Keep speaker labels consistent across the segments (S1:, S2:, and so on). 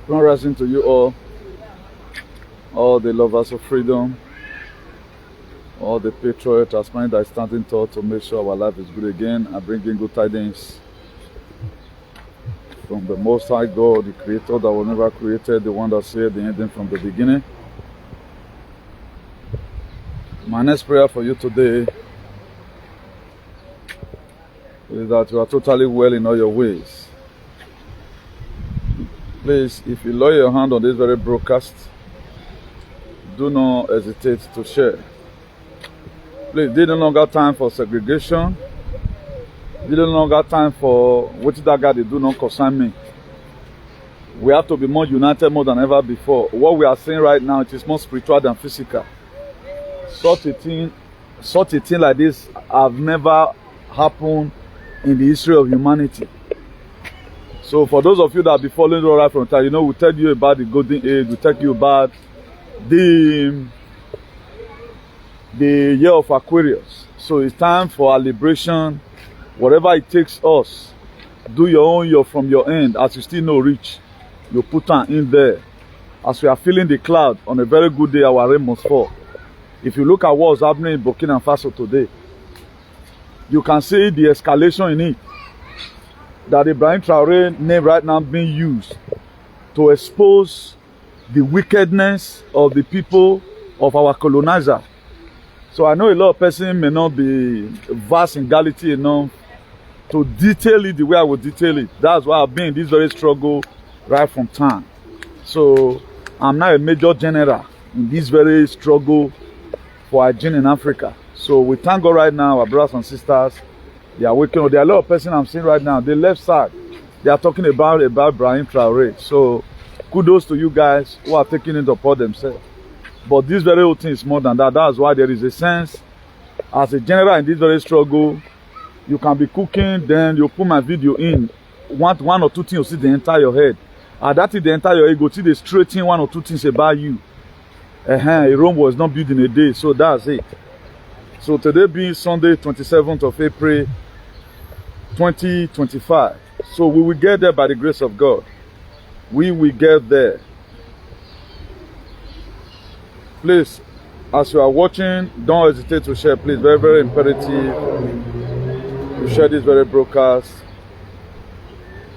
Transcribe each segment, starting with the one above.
S1: Grand rising to you all the lovers of freedom, all the patriots, as many that is standing tall to make sure our life is good again and bringing good tidings from the Most High God, the Creator that was never created, the one that said the ending from the beginning. My next prayer for you today is that you are totally well in all your ways. Please, if you lay your hand on this very broadcast, do not hesitate to share. Please, they no longer time for segregation. They no longer time for what that guy they do not concern me. We have to be more united more than ever before. What we are saying right now, it is more spiritual than physical. Such a thing like this have never happened in the history of humanity. So for those of you that be following right from time, we tell you about the golden age, we tell you about the year of Aquarius. So it's time for our liberation. Whatever it takes us, do your own from your end. As you still know reach, you put on in there. As we are feeling the cloud, on a very good day, our rain must fall. If you look at what's happening in Burkina Faso today, you can see the escalation in it. That Ibrahim TRAORÉ name right now being used to expose the wickedness of the people of our colonizer. So I know a lot of persons may not be vast in Galilee enough to detail it the way I would detail it. That's why I've been in this very struggle right from time. So I'm now a major general in this very struggle for hygiene in Africa. So we thank God right now, our brothers and sisters. They are waking up. There are a lot of persons I'm seeing right now. The left side, they are talking about Ibrahim TRAORÉ. So kudos to you guys who are taking it upon themselves. But this very whole thing is more than that. That's why there is a sense, as a general in this very struggle, you can be cooking, then you put my video in. One or two things you see the entire head. And that is the entire head. You go see the straight thing, one or two things about you. Rome was not built in a day. So that's it. So today being Sunday, 27th of April, 2025. So we will get there by the grace of God. We will get there. Please, as you are watching, don't hesitate to share. Please, very, very imperative to share this very broadcast.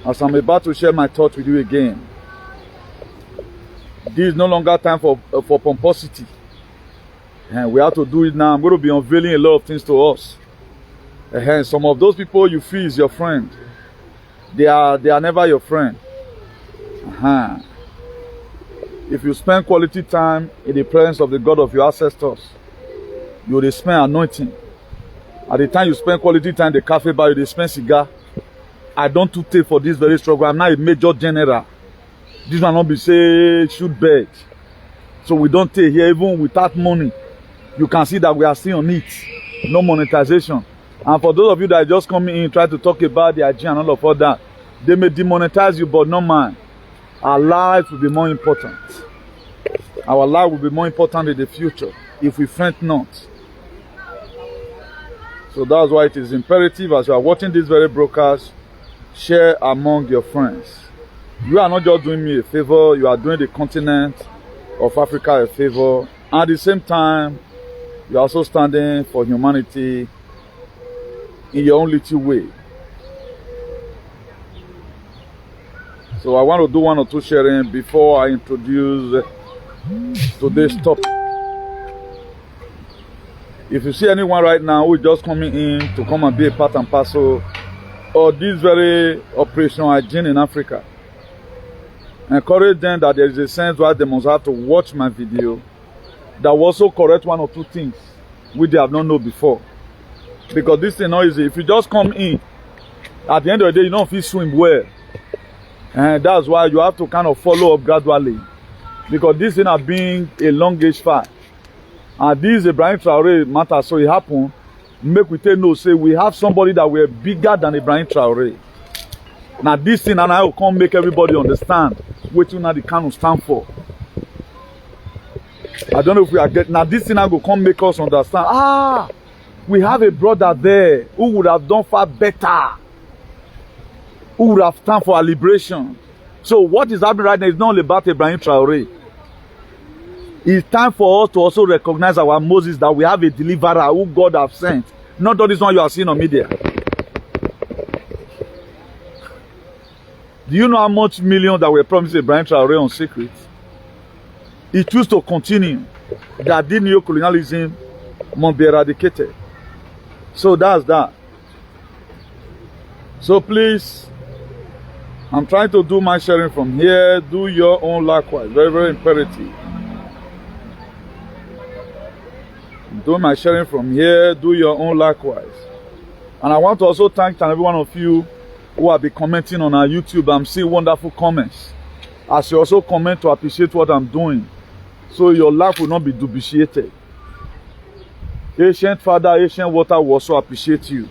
S1: As I'm about to share my thoughts with you again, this is no longer time for pomposity. And we have to do it now. I'm going to be unveiling a lot of things to us. And some of those people you feel is your friend, they are never your friend. If you spend quality time in the presence of the God of your ancestors, you will spend anointing. At the time you spend quality time in the cafe bar, you will spend cigar. I don't take for this very struggle. I'm not a major general. This will not be say shoot bed. So we don't take here even without money. You can see that we are still on it. No monetization. And for those of you that are just coming in, try to talk about the IG and all of that, they may demonetize you, but no man. Our life will be more important. Our life will be more important in the future if we faint not. So that's why it is imperative, as you are watching this very broadcast, share among your friends. You are not just doing me a favor, you are doing the continent of Africa a favor. And at the same time, you are also standing for humanity in your own little way. So I want to do one or two sharing before I introduce today's topic. If you see anyone right now who is just coming in to come and be a part and parcel of this very operational hygiene in Africa, encourage them that there is a sense why they must have to watch my video that will also correct one or two things which they have not known before. Because this thing not easy. If you just come in, at the end of the day, you don't feel swim well. And that's why you have to kind of follow up gradually. Because this thing has been a long age fight. And this Ibrahim TRAORÉ matter, so it happened. Make we take no say we have somebody that were bigger than Ibrahim TRAORÉ. Now this thing and I will come make everybody understand what Nnamdi Kanu stand for. I don't know if we are getting now this thing I will come make us understand. We have a brother there who would have done far better. Who would have stand for our liberation. So what is happening right now is not only about Ibrahim Traoré. It's time for us to also recognize our Moses, that we have a deliverer who God has sent. Not all this one you are seeing on media. Do you know how much million that were promised Ibrahim Traoré on secret? He chose to continue. That the neo-colonialism must be eradicated. So that's that. So please, I'm trying to do my sharing from here. Do your own likewise. Very, very imperative. Do my sharing from here. Do your own likewise. And I want to also thank every one of you who have been commenting on our YouTube. I'm seeing wonderful comments. As you also comment to appreciate what I'm doing, so your life will not be depreciated. Ancient Father, Ancient Water will also appreciate you.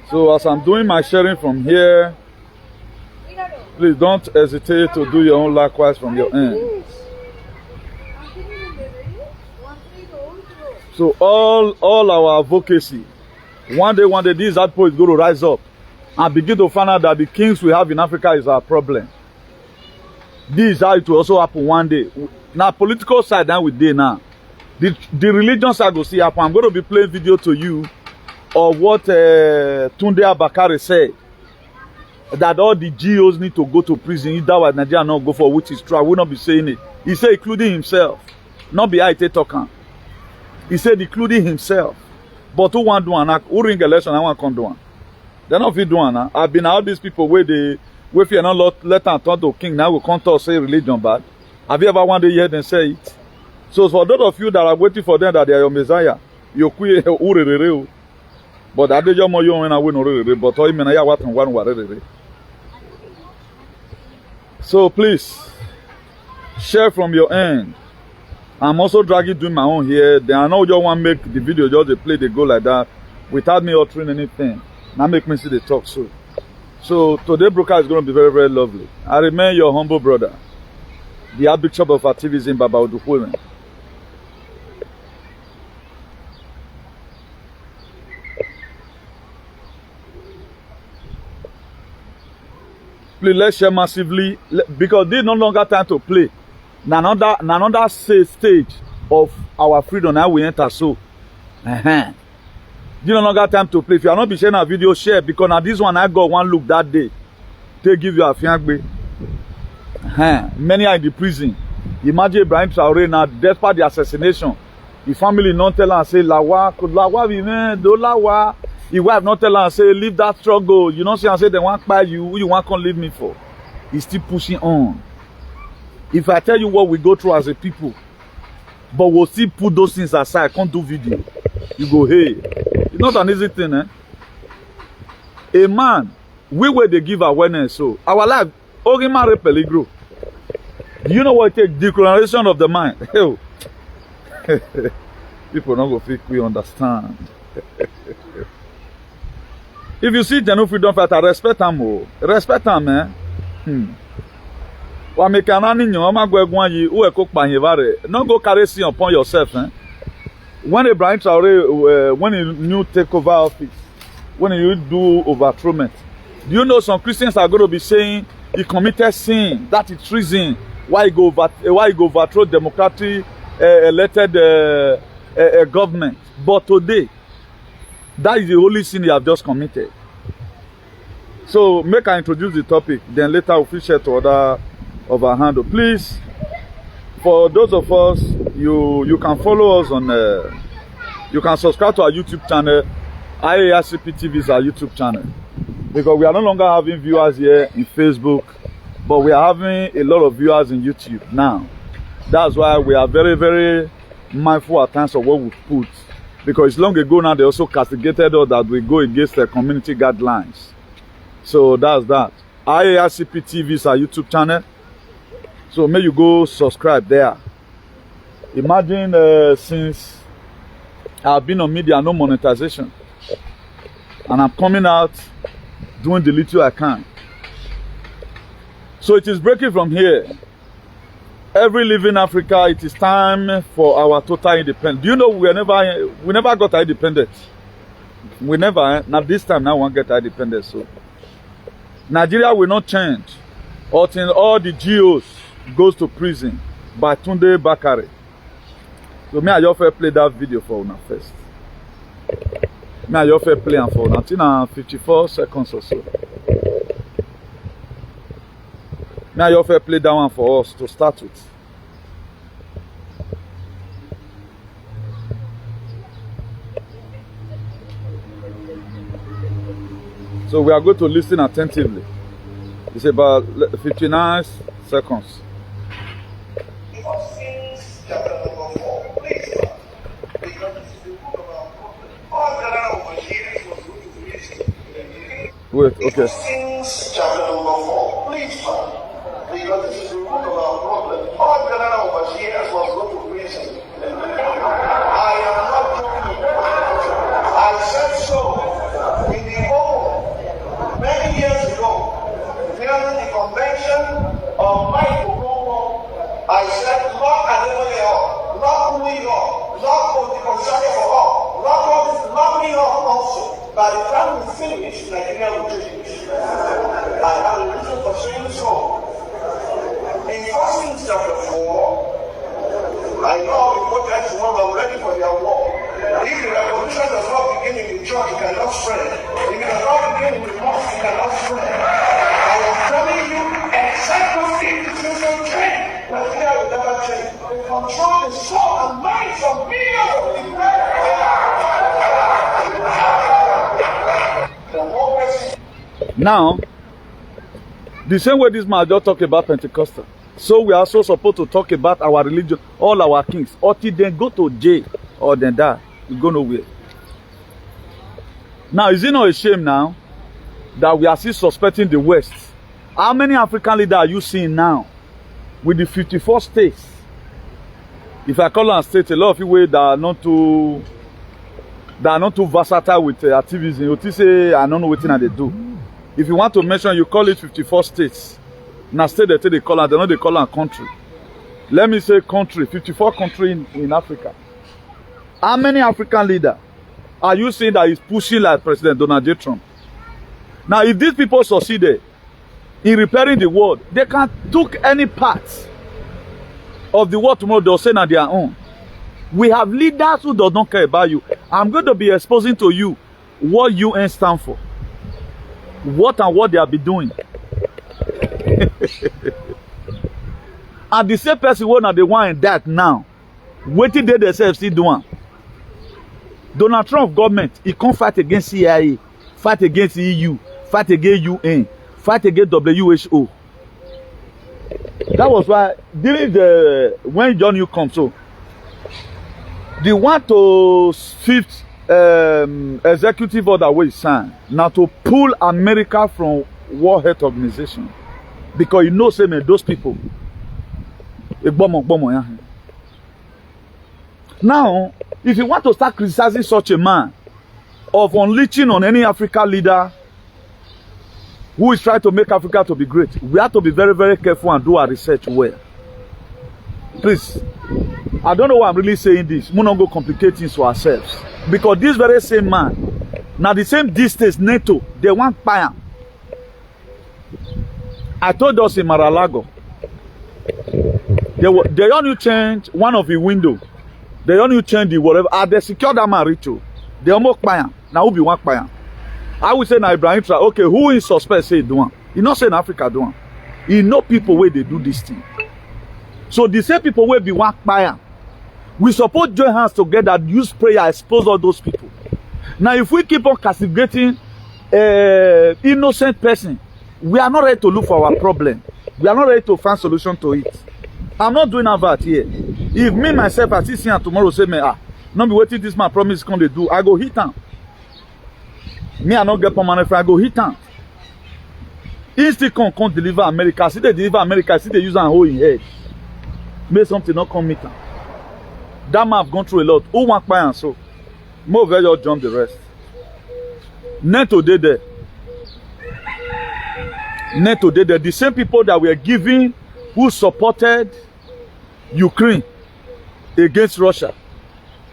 S1: So as I'm doing my sharing from here, please don't hesitate to do your own likewise from your end. So all our advocacy, one day, this outpost is going to rise up and begin to find out that the kings we have in Africa is our problem. This is how it will also happen one day. Now, political side now with day now. The religion side will see happen. I'm going to be playing video to you of what TUNDE Bakar said. That all the GOs need to go to prison. Either way, Nigeria not go for, which is true. I will not be saying it. He said including himself. Not be IT talking. He said including himself. But who want to do one? Who ring election? I want to come do one. They're not fit doing that. I've been out these people where they if you're not let them turn to king, now we can't talk say religion bad. Have you ever one day heard them say it? So for those of you that are waiting for them that they are your Messiah, you quit urere. But I did your more young when I win already. But I mean I want one. So please share from your end. I'm also dragging doing my own here. Then I know you want to make the video just they play, they go like that without me altering anything. Now make me see the talk so today broadcast is going to be very, very lovely. I remain your humble brother, the Archbishop of Activism, Baba Odukweme. Please let's share massively because this is no longer time to play. Now another stage of our freedom now we enter so. You no longer time to play. If you are not be sharing a video, share because now this one I got one look that day. They give you a fiangbe. Many are in the prison. Imagine Ibrahim Traoré now, despite the assassination. The family not tell and say Lawa, could Lawa be man, do Lawa. The wife not tell and say leave that struggle. You know see and say they want buy you, who you want come leave me for. He's still pushing on. If I tell you what we go through as a people, but we'll still put those things aside, can't do video. You go, hey. It's not an easy thing, eh? A man, we where they give awareness, so our life, Ogima Peligro. Do you know what it takes? Decolorization of the mind. People not go think we understand. If you see genuine freedom fighter, respect them, respect them, man. Not go carry sin upon yourself, eh? When Ibrahim Traoré, when he knew take over office, when he do overthrowment, do you know some Christians are going to be saying he committed sin, that is treason, why he go overthrow democratic elected government? But today, that is the only sin he have just committed. So make I introduce the topic, then later we'll share to other of our handle. Please, for those of us, you can follow us on, you can subscribe to our YouTube channel. IARCP TV is our YouTube channel. Because we are no longer having viewers here in Facebook, but we are having a lot of viewers in YouTube now. That's why we are very, very mindful at times of what we put. Because long ago now, they also castigated us that we go against the community guidelines. So that's that. IARCP TV is our YouTube channel. So may you go subscribe there. Imagine since I've been on media, no monetization. And I'm coming out doing the little I can. So it is breaking from here. Every living Africa, it is time for our total independence. Do you know we never got our independence? We never, now this time now we won't get our independence. So Nigeria will not change until all the GOs goes to prison by Tunde Bakar. So me I just play that video for una first. Me I just play am for una. I think 54 seconds or so. Me I just play that one for us to start with. So we are going to listen attentively. It's about 59 seconds. Wait, okay.
S2: Chapter number 4, please, sir. Because this is the root of our problem. All Ghana overseers was go to prison. I am not joking. I said so in the home many years ago, during the convention of my proposal. I said, not Adelaide, not New York, not Ontiposaya for all, not New York also. By the time we finish, Nigeria will change. I have a reason for saying so. In 1 chapter 4, I know the protests are ready for their war. If the revolution does not begin in the church, it cannot spread. If it does not begin in the mosque, it cannot spread. I am telling you, except those institutions change, Nigeria will never change. They control the soul and minds of millions of people.
S1: Now, the same way this man just talk about Pentecostal, so we are also supposed to talk about our religion, all our kings, until they go to jail or then die, we go nowhere. Now, is it not a shame now that we are still suspecting the West? How many African leaders are you seeing now with the 54 states? If I call on states, a lot of people that are not too versatile with activism, you say I don't know what they do. If you want to mention, you call it 54 states. Now state they call it, they know they call it country. Let me say country, 54 countries in Africa. How many African leaders are you seeing that is pushing like President Donald J. Trump? Now if these people succeeded in repairing the world, they can take any part of the world tomorrow, they'll say on their own. We have leaders who do not care about you. I'm going to be exposing to you what UN stands for. What they have been doing. And the same person who are the one in that now, waiting they themselves still doing. Donald Trump government, he can't fight against CIA, fight against EU, fight against UN, fight against WHO. That was why during when John you come, so the 1 to 5th executive order we signed now to pull America from World Health Organization, because you know, say man, those people. Now, if you want to start criticizing such a man of unleashing on any African leader who is trying to make Africa to be great, we have to be very, very careful and do our research well. Please. I don't know why I'm really saying this. We don't go complicate things for ourselves. Because this very same man, now the same distance NATO, they want fire. I told us in Mar-a-Lago, they only change one of the window. They only change the whatever. They secure that man ritual. They almost fire. Now who be one fire? I would say now IBRAHIM try. Okay, who is suspect say do one? You not say in Africa do one. You know people where they do this thing. So the same people will be one fire. We suppose join hands together, use prayer, expose all those people. Now, if we keep on castigating innocent person, we are not ready to look for our problem. We are not ready to find solution to it. I'm not doing that here. If me myself I see here tomorrow say me not be waiting this man promise come to do, I go hit him. Me I not get permanent friend, I go hit him. He still can't deliver America. See they deliver America, see they use an hole in head. Make something not come meet him. That man have gone through a lot. Who want buy and so? More very just jump the rest. Nt.Tund there. Nt.Tund there. The same people that were giving, who supported Ukraine against Russia.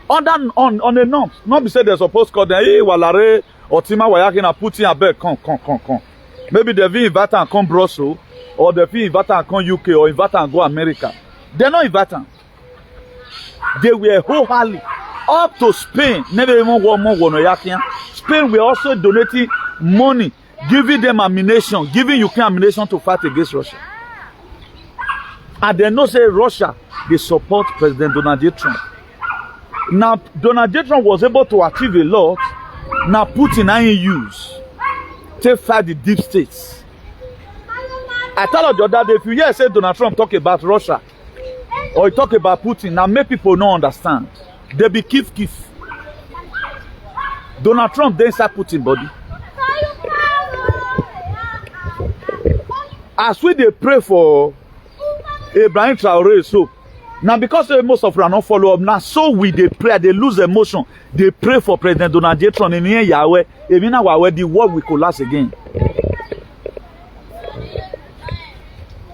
S1: On the norms. Not be said they're supposed to call them, hey, Walare, or Tima Wayaki na Putin a bed, come. Maybe they've invite and come Brussels, or they've invite and come UK, or invite and go America. They're not inviting. They were wholeheartedly up to Spain. Never even one more Wonoyakian. Spain were also donating money, giving them ammunition, giving Ukraine ammunition to fight against Russia. And they know say Russia, they support President Donald J. Trump. Now, Donald J. Trump was able to achieve a lot. Now, Putin ain't use to fight the deep states. I tell you the other day, if you hear say Donald Trump talk about Russia, or he talk about Putin, now make people not understand. They be kif. Donald Trump, they inside Putin body. As we they pray for Ibrahim Traoré, so now because most of them not follow up, now so we they pray, they lose emotion. They pray for President Donald J. Trump in here Yahweh. Even now the world will collapse again.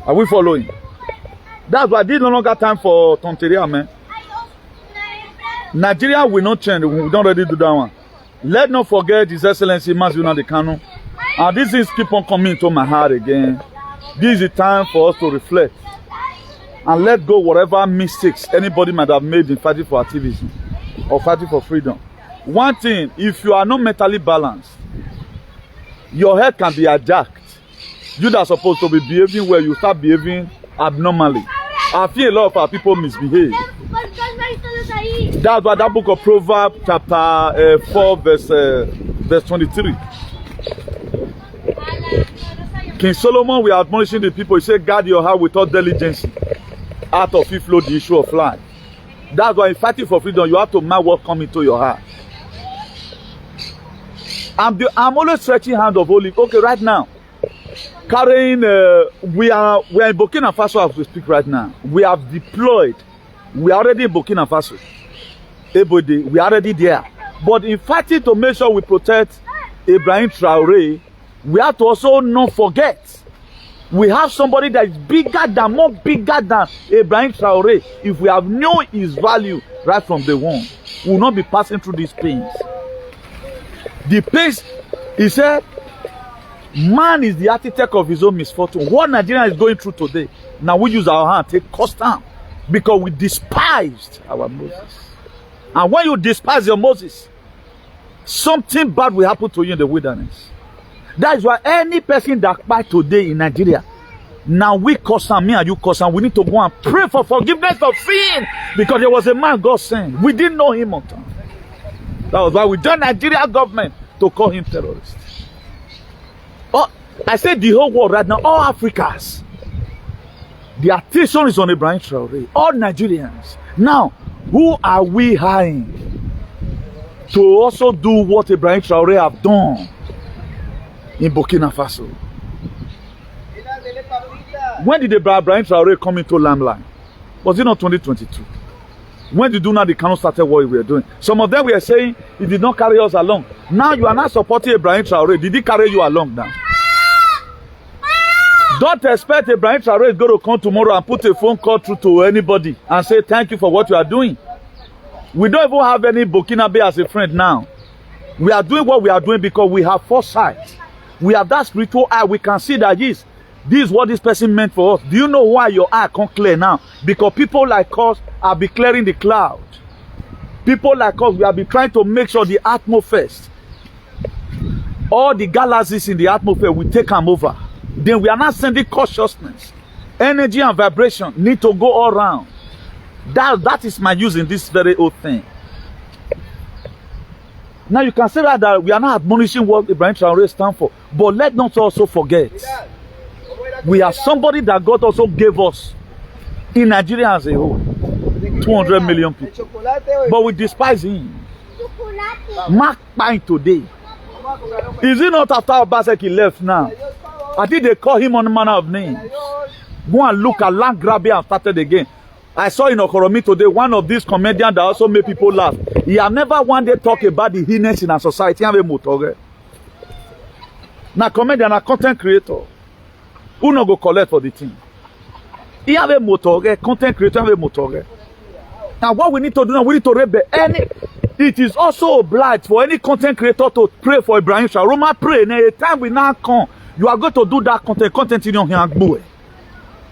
S1: Are we following? That's why this no longer time for tonteria, man. Nigeria will not change. We don't already do that one. Let's not forget His Excellency MAZI Nnamdi Kanu. And this is keep on coming to my heart again. This is the time for us to reflect and let go whatever mistakes anybody might have made in fighting for activism or fighting for freedom. One thing, if you are not mentally balanced, your head can be hijacked. You that are supposed to be behaving well, you start behaving abnormally. I feel a lot of our people misbehave. That's why that book of Proverbs chapter 4 verse 23. King Solomon, we are admonishing the people. He said, guard your heart with all diligence. Out of it flow the issue of life. That's why in fighting for freedom, you have to mind what comes into your heart. I'm always stretching hand of olive. Okay, right now, carrying, we are in Burkina Faso as we speak right now. We have deployed. We are already in Burkina Faso. Everybody, we are already there. But in fighting to make sure we protect Ibrahim Traoré, we have to also not forget we have somebody that is more bigger than Ibrahim Traoré. If we have known his value right from the womb, we will not be passing through these pains. The pains, he said, man is the architect of his own misfortune. What Nigeria is going through today, now we use our hand, take cost down, because we despised our Moses. And when you despise your Moses, something bad will happen to you in the wilderness. That is why any person that fight today in Nigeria, now we curse him, me and you curse him, we need to go and pray for forgiveness of sin, because there was a man God sent. We didn't know him on time. That was why we joined Nigeria government to call him terrorist. Oh, I said the whole world right now, all Africans, the attention is on Ibrahim Traoré, all Nigerians. Now, who are we hiring to also do what Ibrahim Traoré have done in Burkina Faso? When did Ibrahim Traoré come into limelight? Was it not 2022? When did Nnamdi Kanu started what we were doing? Some of them were saying he did not carry us along. Now you are not supporting Ibrahim Traoré. Did he carry you along now? Don't expect Ibrahim Traoré is going to come tomorrow and put a phone call through to anybody and say thank you for what you are doing. We don't even have any Burkinabe as a friend now. We are doing what we are doing because we have foresight. We have that spiritual eye. We can see that this is what this person meant for us. Do you know why your eye can't clear now? Because people like us are be clearing the cloud. People like us, we have been trying to make sure the atmosphere, all the galaxies in the atmosphere, we take them over. Then we are not sending consciousness. Energy and vibration need to go all around. That is my use in this very old thing. Now you can say that we are not admonishing what Ibrahim Traoré stands for. But let's not also forget, we are somebody that God also gave us in Nigeria as a whole. 200 million people. But we despise him. Mark Pine today. Is it not after Obaseki left now? I think they call him on manner of names. Go and look at land grabbing and started again. I saw in Okoromi today one of these comedians that also made people laugh. He have never one day talk about the heinous in our society. Now comedian, a content creator. Who not go collect for the thing? He have a motor, content creator have a motor. And what we need to do now, we need to rebel. It is also obliged for any content creator to pray for Ibrahim Sharoma. Pray. And a time we now come, you are going to do that content in your hand.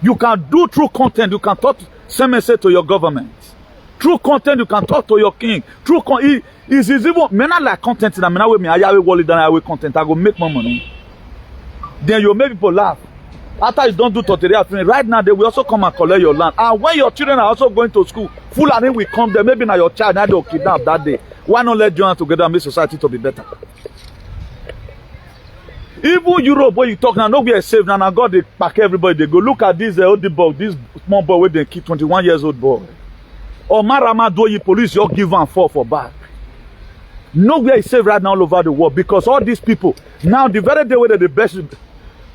S1: You can do true content. You can talk same message to your government. True content, you can talk to your king. True content is even men not like content in a way me I wallet than I will content. I go make more money. Then you make people laugh. After you don't do totally, right now they will also come and collect your land. And when your children are also going to school, Fulani will come there. Maybe now your child now they'll kidnap that day. Why not let join together and make society to be better? Even Europe, where you talk now, no be a save now. God they pack everybody. They go look at this old boy, this small boy with the kid, 21 years old boy. Or Marama do you police your give and fall for back. Nowhere is safe right now all over the world because all these people now the very day where they best.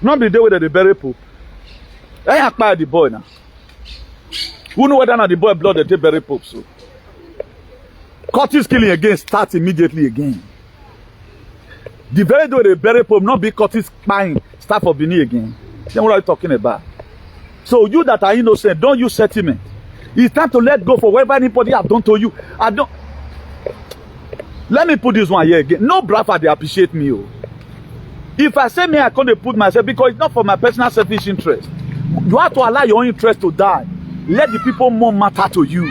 S1: Not the day where they bury Pope. I acquired the boy now. Who know whether or not the boy blood they take bury Pope so? Curtis killing again starts immediately again. The very day they bury Pope, not be Curtis spying, start for Benin again. Then what are you talking about? So you that are innocent, don't use sentiment. It's time to let go for whatever anybody have done to you. I don't. Let me put this one here again. No brother they appreciate me. Oh. If I say me, I can't put myself because it's not for my personal selfish interest. You have to allow your own interest to die. Let the people more matter to you.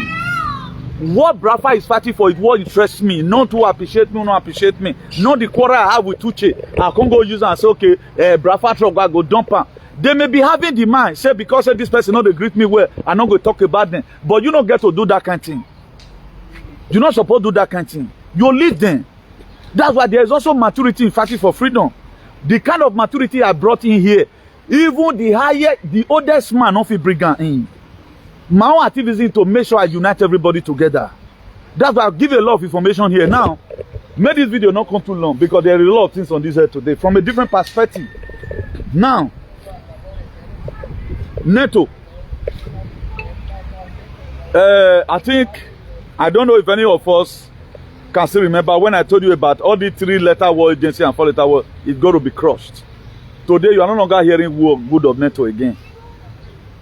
S1: What Brafa is fighting for is what interests me. Not to appreciate me, not appreciate me. Not the quarrel I have with Tuche. I can't go use and say, okay, Brafa truck go dump am. They may be having the mind, say because this person not they greet me well, I'm not going to talk about them. But you don't get to do that kind of thing. You're not supposed to do that kind of thing. You lead them. That's why there is also maturity in fighting for freedom. The kind of maturity I brought in here, even the oldest man of Ibrahim in. My own activism to make sure I unite everybody together. That's why I'll give you a lot of information here now. Make this video not come too long because there are a lot of things on this here today from a different perspective. Now, NATO. I think, I don't know if any of us can still remember when I told you about all the 3-letter word agency and 4-letter word, it's going to be crushed. Today, you are no longer hearing good of NATO again.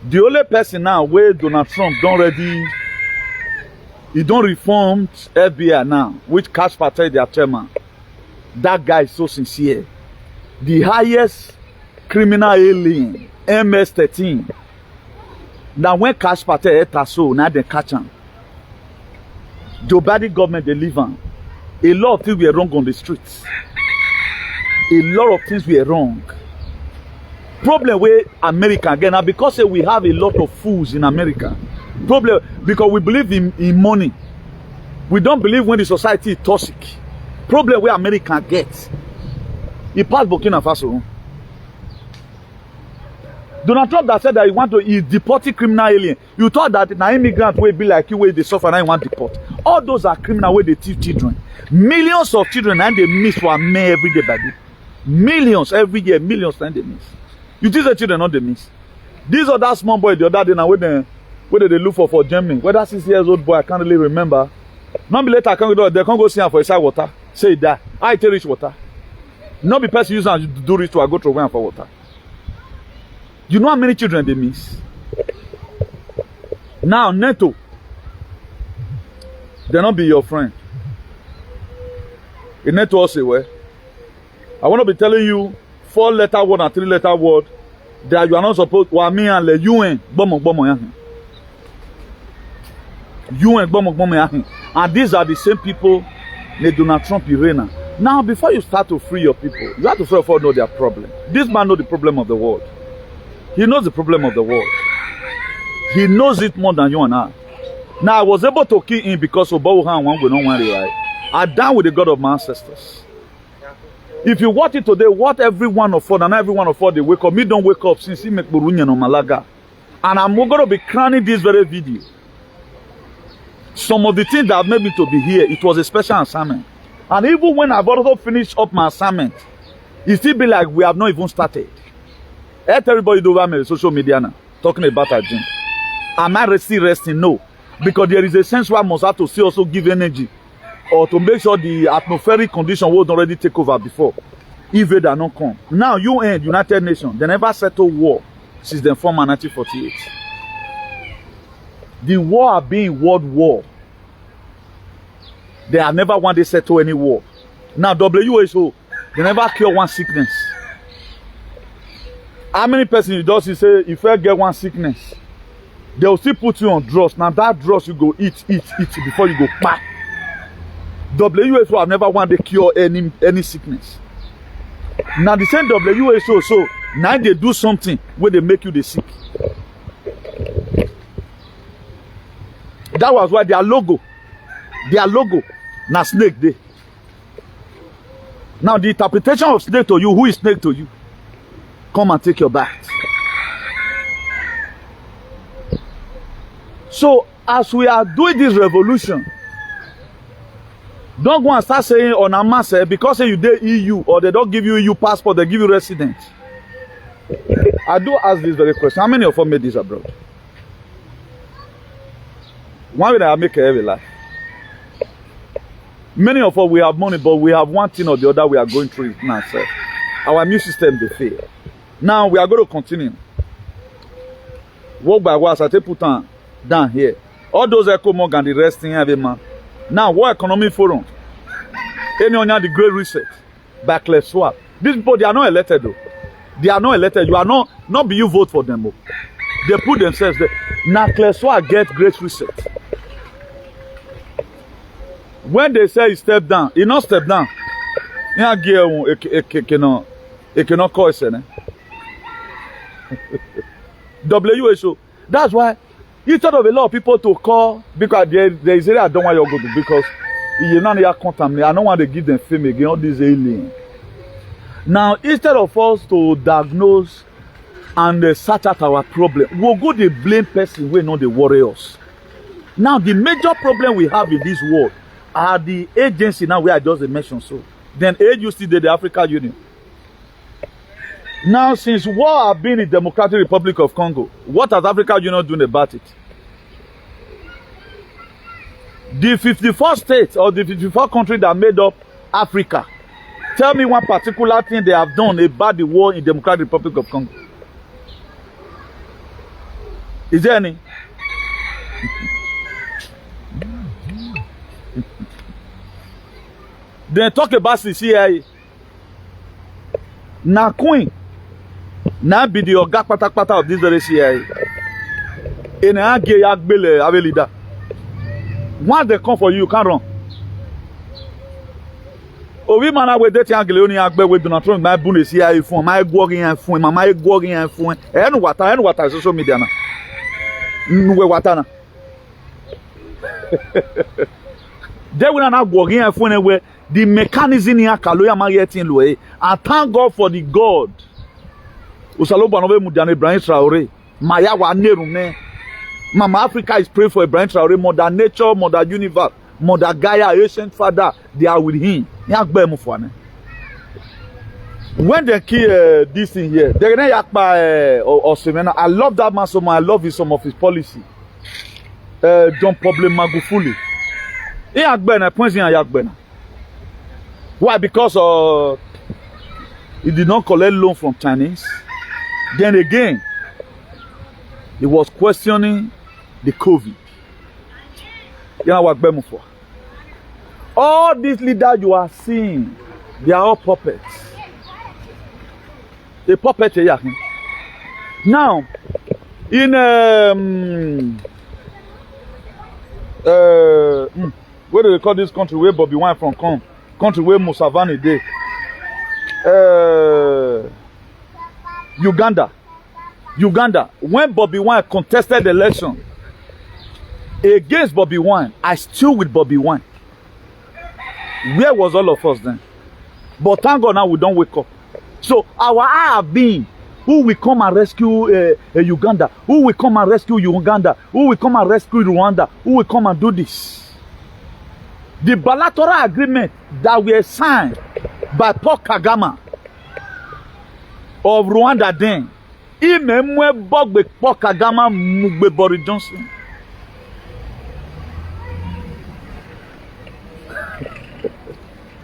S1: The only person now where Donald Trump don't ready, he don't reform FBI now, which Cash Patel their chairman. That guy is so sincere. The highest criminal alien, MS-13. Now when Cash Patel enter so, now they catch him. Joe Biden government they live on. A lot of things were wrong on the streets. A lot of things were wrong. Problem with America again now because we have a lot of fools in America. Problem because we believe in money. We don't believe when the society is toxic. Problem where America gets. He passed Burkina Faso. Donald Trump that said that he deporting criminal alien. You thought that an immigrant will be like you where they suffer and I want deport. All those are criminal where they teach children. Millions of children and they miss for me every day, baby. Millions every year, millions and they miss. You teach the children not they miss. These other small boy the other day now where they look for Germany. Whether 6 years old boy I can't really remember. Not be later I can't go they can't go see him for inside water. Say that I take rich water. Not be person use and do rich to I go through for water. You know how many children they miss? Now, NATO, they not be your friend. In NATO also, well, I want to be telling you 4-letter word and 3-letter word that you are not supposed to. Me and the UN, and these are the same people that Donald Trump arena. Now, before you start to free your people, you have to first of all know their problem. This man knows the problem of the world. He knows the problem of the world. He knows it more than you and I. Now, I was able to kill him because Obaohan one will not worry, right? I died with the God of my ancestors. If you watch it today, what every one of us, and every one of us, they wake up. Me don't wake up since he make Burunya no Malaga. And I'm going to be crowning this very video. Some of the things that have made me to be here, it was a special assignment. And even when I've also finished up my assignment, it still be like we have not even started. Let everybody do over my social media now, talking about our gym. Am I still resting? No. Because there is a sense where I must have to still also give energy or to make sure the atmospheric condition was already take over before. If they do not come. Now, UN, United Nations, they never settled war since the former 1948. The war have been world war They have never wanted to settle any war. Now, WHO, they never cure one sickness. How many persons you just say, if you get one sickness, they will still put you on drugs. Now, that drugs you go eat before you go back. WHO have never wanted to cure any sickness. Now, the same WHO, so now they do something where they make you the sick. That was why their logo, na snake day. Now the interpretation of snake to you, who is snake to you? Come and take your bath. So as we are doing this revolution, don't go and start saying on a mass because you dey EU or they don't give you EU passport, they give you residence. I do ask this very question. How many of us made this abroad? One way I make a heavy life. Many of us, we have money, but we have one thing or the other we are going through it now. Sir. Our immune system, they fail. Now, we are going to continue. Walk by walk, I take put down here. All those Echo Mog and the rest in every man. Now, World Economic Forum. Any on the Great Reset. Backlash swap. These people, they are not elected though. They are not elected. You are not be you vote for them. Oh. They put themselves there. Now, Kleswa get Great Reset. When they say he step down, he not step down. He cannot call it. WHO. That's why instead of a lot of people to call, because there is area I don't want you to go to, because you not contaminate. I don't want to give them fame again, all these aliens. Now, instead of us to diagnose and search out our problem, we'll go to blame person who know the warriors. Now, the major problem we have in this world are the agency now where I just mentioned so. Then AUC did the African Union. Now, since war have been in the Democratic Republic of Congo, what has African Union done about it? The 54 states or the 54 countries that made up Africa, tell me one particular thing they have done about the war in the Democratic Republic of Congo. Is there any? Then talk about the CIA. Now Queen, now be the Oga Patakpata of this very CIA. And I get Yagbele ave leader. Once they come for you, you can't run. Ovi mana we deti Angle oni Yagbe we Nt.Tund my bune CIA phone, my gwogging and phone, my gwogging and phone. Enu wata social media na. Nwe wata na. They will not gwogging and phone where the mechanism here kaloya marietin loe. And thank God for the God. Usaloba nove mudiane IBRAHIM TRAORÉ. Maya wa nerume. Mama Africa is praying for IBRAHIM TRAORÉ, Mother Nature, Mother Universe, Mother Gaia, Ancient Father. They are with him. When they kill this thing here, they're gonna yakpa I love that man so much. I love some of his policy. Don't problem Magufuli. Why? Because he did not collect loan from Chinese. Then again, he was questioning the COVID. You know what I'm for? All these leaders you are seeing, they are all puppets. A puppet here. Now, in where do they call this country where Bobby Wine from come? Country where Museveni dey. Uganda. When Bobby Wine contested the election against Bobby Wine, I stood with Bobby Wine. Where was all of us then? But thank God now we don't wake up. So our eye have been, who will come and rescue Uganda? Who will come and rescue Uganda? Who will come and rescue Rwanda? Who will come and do this? The bilateral agreement that were signed by Paul Kagame of Rwanda then, Imemwe Bogbe Paul Kagame Mugbe Boris Johnson.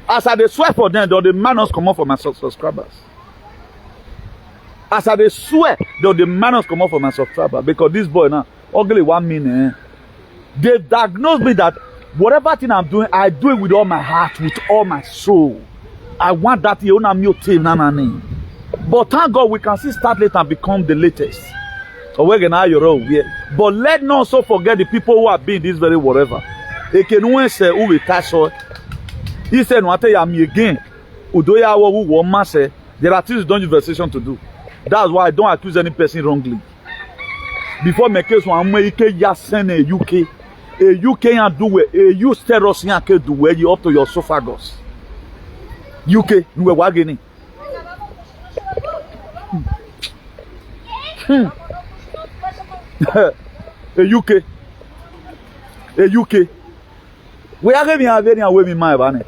S1: As I swear for them, though the manners come out for my subscribers. As I swear, though the manners come out for my subscribers, because this boy now, ugly 1 minute, they diagnosed me that whatever thing I'm doing, I do it with all my heart, with all my soul. I want that but thank God we can still start late and become the latest. But let not also forget the people who have been this very whatever. He said, "No again. There are things don't use versation to do. That's why I don't accuse any person wrongly. Before my case, one UK send a UK and do it. You steros can do where you up to your esophagus. UK, we were getting. A UK. We are having a very away in my banner.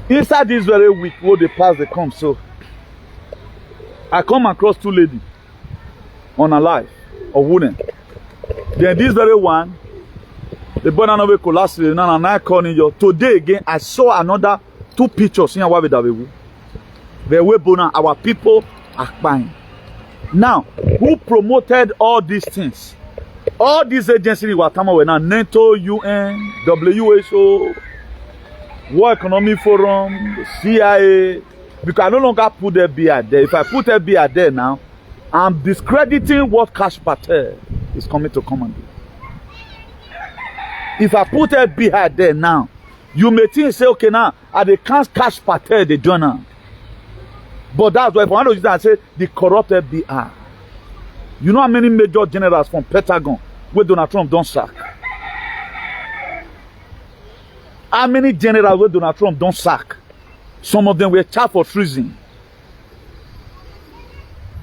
S1: Inside this very week, where they pass the come, so I come across two ladies on a live of women. Then this very one, the born and over collapsed, and I calling you. Today again, I saw another two pictures in our way. The way our people are buying. Now, who promoted all these things? All these agencies were talking about NATO, UN, W.H.O, World Economic Forum, CIA. Because I no longer put FBI there. If I put FBI there now, I'm discrediting what Kash Patel is coming to come and do. If I put FBI there now, you may think say, okay, now at the Kash Patel the journal. But that's why if I want to use that, I say the corrupt FBI. You know how many major generals from Pentagon where Donald Trump don't sack? How many generals where Donald Trump don't sack? Some of them were charged for treason.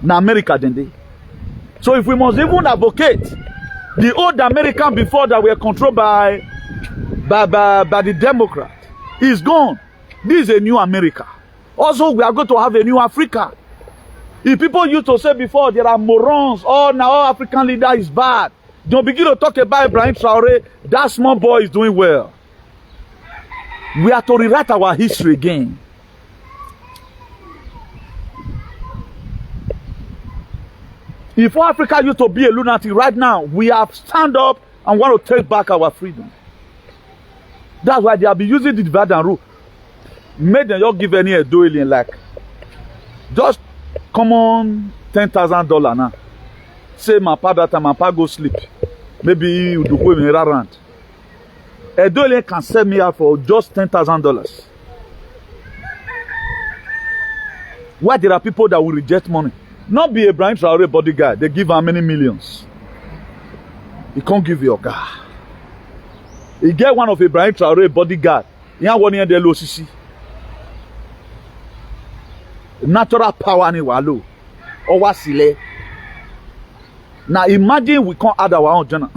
S1: Now America then they. So if we must even advocate the old American before that were controlled by the Democrat is gone. This is a new America. Also, we are going to have a new Africa. If people used to say before there are morons, oh now all African leader is bad. Don't begin to talk about Ibrahim Traoré. That small boy is doing well. We are to rewrite our history again. If Africa used to be a lunatic right now, we have stand up and want to take back our freedom. That's why they have been using the divide and rule. Made them not give any a doing like just come on $10,000 now. Say my pa that time my pa go sleep. Maybe you do go in around. A doing can sell me out for just $10,000. Why there are people that will reject money? Not be Ibrahim Traoré bodyguard. They give how many millions? He can't give you a car. He get one of Ibrahim Traoré bodyguard. He have one in the LOCC. Natural power ni walo. Or wasile. Now imagine we can't add our own journal.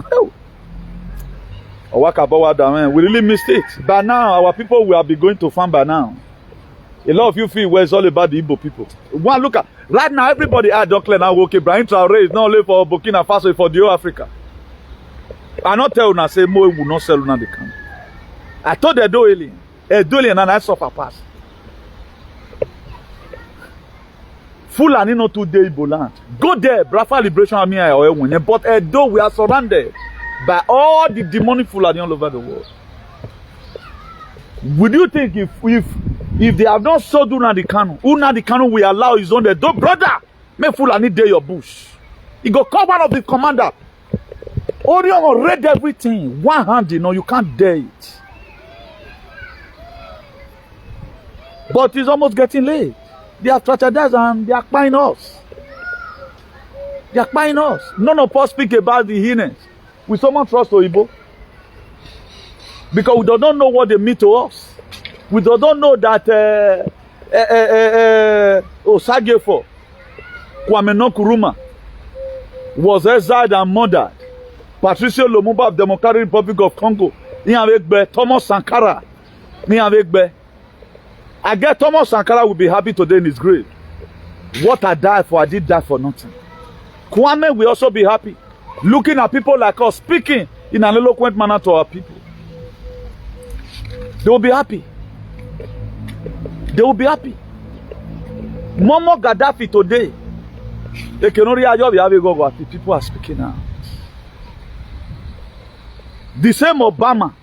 S1: We really missed it. By now, our people will be going to farm by now. A lot of you feel where it's all about the Igbo people. One look at right now, everybody don't clear now. Okay, Ibrahim Traoré is not only for Burkina Faso, for the whole Africa. I not tell you say more will not sell Nnamdi Kanu. I told the doing and I suffer pass. Fulani not today Igbo land. Go there, Biafra Liberation Army or winning. But though we are surrounded by all the demonic Fulani all over the world. Would you think if they have not sold Nnamdi Kanu will allow his own door, brother, make Fulani day your bush. He go call one of the commander. Orion read everything. One hand, you can't dare it. But it's almost getting late. They are strategized and they are buying us. They are buying us. None of us speak about the heinous. Will someone trust Oyibo? Because we don't know what they mean to us. We don't know that Osagefo, Kwame Nkrumah, was exiled and murdered. Patricio Lumumba of Democratic Republic of Congo. Thomas Sankara. I guess Thomas Sankara will be happy today in his grave. What I died for, I did die for nothing. Kwame will also be happy. Looking at people like us, speaking in an eloquent manner to our people. They will be happy. They will be happy. Momo Gaddafi today. They can only have people are speaking now. The same Obama,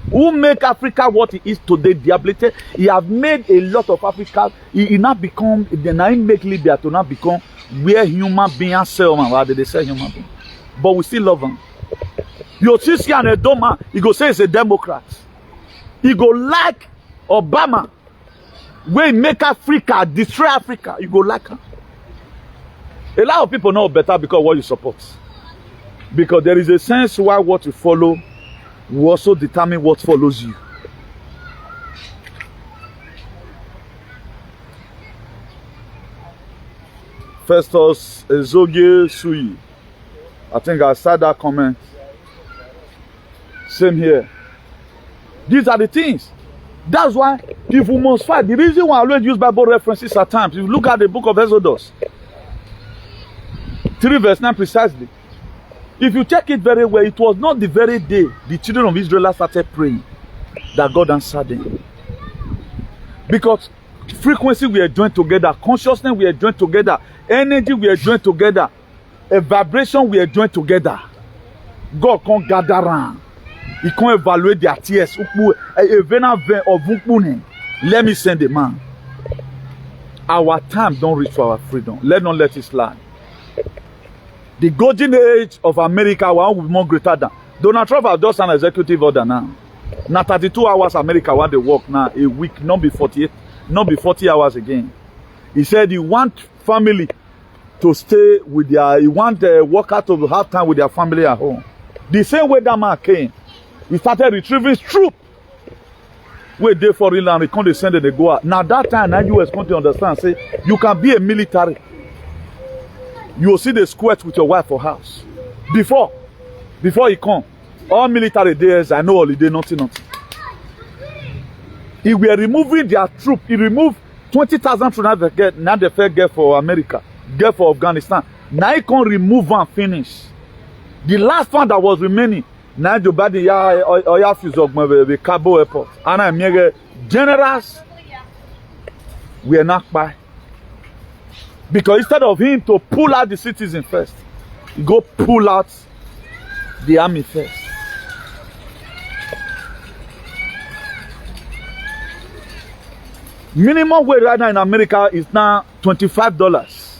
S1: who make Africa what it is today, diablated. He have made a lot of Africa. He now become, then I make Libya to now become where human beings sell, man. Why did they say human beings? But we still love them. You see, and a Doma, he go say he's a Democrat. He go like Obama, where he make Africa, destroy Africa. You go like him. A lot of people know better because what you support. Because there is a sense why what you follow will also determine what follows you. Festus Ezoge Sui. I think I said that comment. Same here. These are the things. That's why if we must fight, the reason why I always use Bible references at times, if you look at the book of Exodus, 3 verse 9 precisely. If you check it very well, it was not the very day the children of Israel started praying that God answered them. Because frequency we are joined together, consciousness we are joined together, energy we are joined together, a vibration we are joined together. God can't gather around. He can't evaluate their tears. Let me send a man. Our time don't reach for our freedom. Let's not let it slide. The golden age of America will be more greater than. Donald Trump has just an executive order now. Now 32 hours America want to work now a week, not be 48, not be 40 hours again. He said he want family to stay with their, he want the worker to have time with their family at home. The same way that man came, he started retrieving troops. Where they for real and they can't send and they go out. Now that time, now US come to understand, say, you can be a military. You will see the squirt with your wife for house. Before he come, all military days, I know holiday, nothing. He were removing their troop. He removed 20,000 troops now they fair get for America, get for Afghanistan. Now he can't remove and finish. The last one that was remaining, now Joe Biden ya fuse the Cabo airport. And I'm generals we are not by. Because instead of him to pull out the citizen first, he go pull out the army first. Minimum wage right now in America is now $25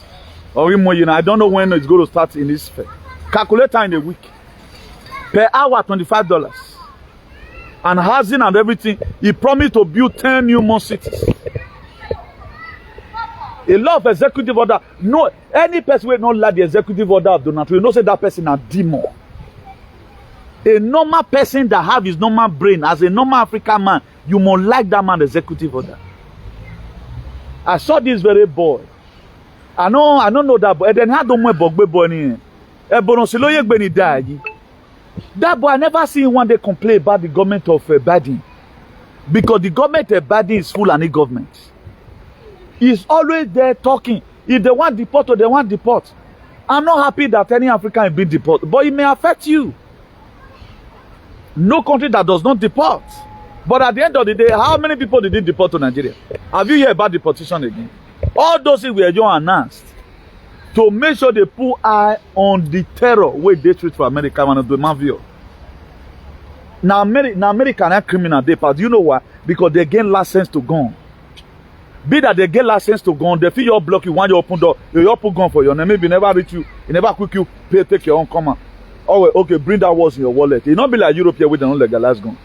S1: or more. I don't know when it's going to start in this fair. Calculator in a week. Per hour, $25. And housing and everything. He promised to build 10 new more cities. A lot of executive order. No, any person will not like the executive order of Donald Trump. You know, say that person a demon. A normal person that have his normal brain, as a normal African man, you must like that man executive order. I saw this very boy. I don't know that boy. Then how don't we bugbe boy ni? That boy, I never seen one day complain about the government of Biden. Because the government of Biden is full and government. He's always there talking. If they want deport or they want deport. I'm not happy that any African is being deported, but it may affect you. No country that does not deport. But at the end of the day, how many people did they deport to Nigeria? Have you heard about deportation again? All those things were just announced to make sure they put eye on the terror where they treat for America and the mafia. Now America are criminal. Do you know why? Because they gain license to gun. Be that they get license to gun, they feel your block, you want your open door, you open gun for your name, maybe never reach you, it never quick you, pay, take your own command. Oh, okay, bring that words in your wallet. It not be like Europe here with an legalized gun.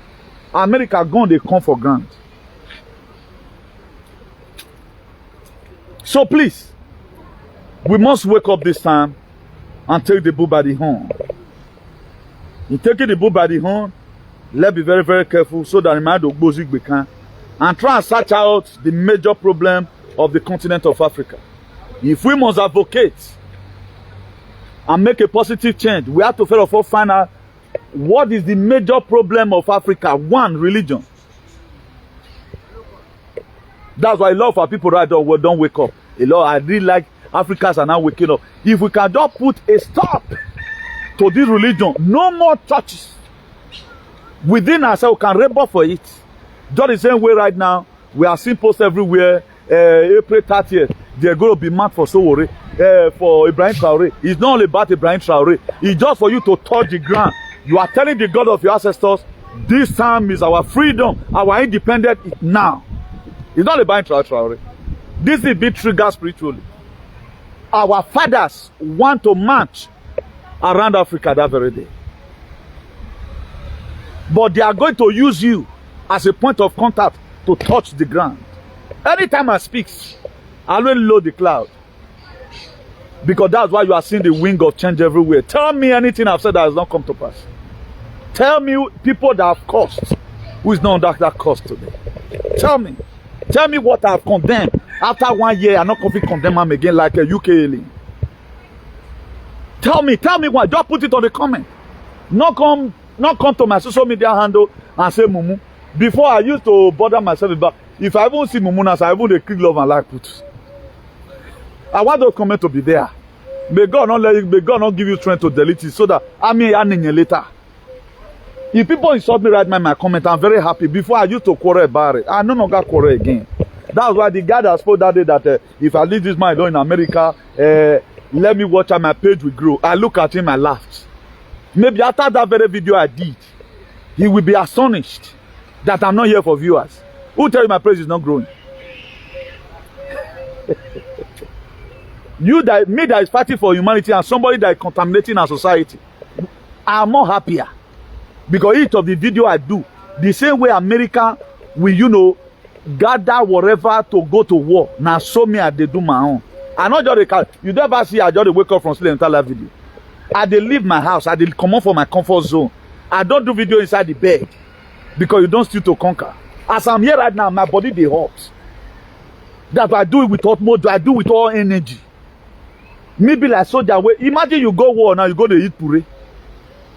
S1: America gun, they come for grant. So please, we must wake up this time and take the bull by the horn. In taking the bull by the horn, let's be very, very careful so that the mind of Bozik become. And try and search out the major problem of the continent of Africa. If we must advocate and make a positive change, we have to first of all find out what is the major problem of Africa. One, religion. That's why a lot of our people right now don't wake up. A lot, I really like Africans are now waking up. If we can just put a stop to this religion, no more churches within ourselves, we can rebel for it. Just the same way right now, we are seeing posts everywhere. April 30th, they're going to be marked for TRAORÉ, for IBRAHIM TRAORÉ. It's not only about IBRAHIM TRAORÉ. It's just for you to touch the ground You are telling the God of your ancestors, this time is our freedom, our independence now. It's not about TRAORÉ. This is big trigger spiritually. Our fathers want to march around Africa that very day. But they are going to use you as a point of contact to touch the ground. Anytime I speak, I always load the cloud. Because that's why you are seeing the wind of change everywhere. Tell me anything I've said that has not come to pass. Tell me people that have cursed, who is not under that curse today. Tell me. Tell me what I have condemned. After 1 year, I'm not going to condemn them again like a UK alien. Tell me why. Just put it on the comment. Not come to my social media handle and say Mumu. Before I used to bother myself about if I even see Mumu now, I even click love and like put. I want those comments to be there. May God not give you strength to delete it so that I may earn later. If people insult me right now in my comment, I'm very happy. Before I used to quarrel about it. I no longer quarrel again. That's why the guy that spoke that day that if I leave this man alone in America, let me watch how my page will grow. I look at him and laughed. Maybe after that very video I did, he will be astonished that I'm not here for viewers. Who tell you my page is not growing? Me that is fighting for humanity and somebody that is contaminating our society, I'm more happier. Because each of the video I do, the same way America will, gather whatever to go to war. Now show me I they do my own. I not just you never see I just wake up from sleep and tell that video. I dey leave my house. I dey come out from my comfort zone. I don't do video inside the bed because you don't steal to conquer. As I'm here right now, my body dey hot. That I do it with utmost. I do it with all energy. Maybe like soldier. Imagine you go war now. You go to eat puree.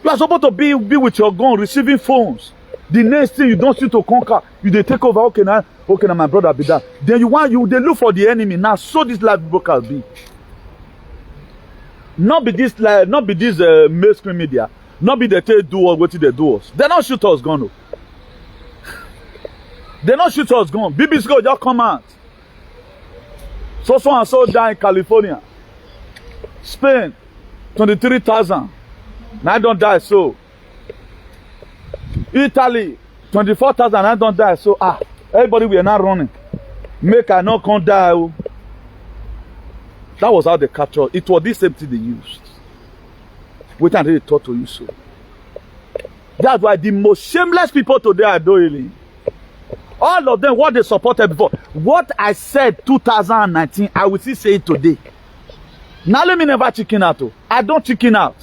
S1: You are supposed to be with your gun, receiving phones. The next thing you don't steal to conquer. You dey take over. Okay now my brother be that. Then they look for the enemy now. So this life broker be. Not be this mainstream media. Not be they do us what they do us. They not shoot us gun. No. They not shoot us gun. BBC go just come out. So and so die in California. Spain, 23,000. Now I don't die so. Italy, 24,000. I don't die so. Everybody we are not running. Make I not come die. That was how they captured. It was this same thing they used. Wait until they taught to use so. That's why the most shameless people today are doing. All of them, what they supported before. What I said 2019, I will still say it today. Now let me never chicken out. I don't chicken out.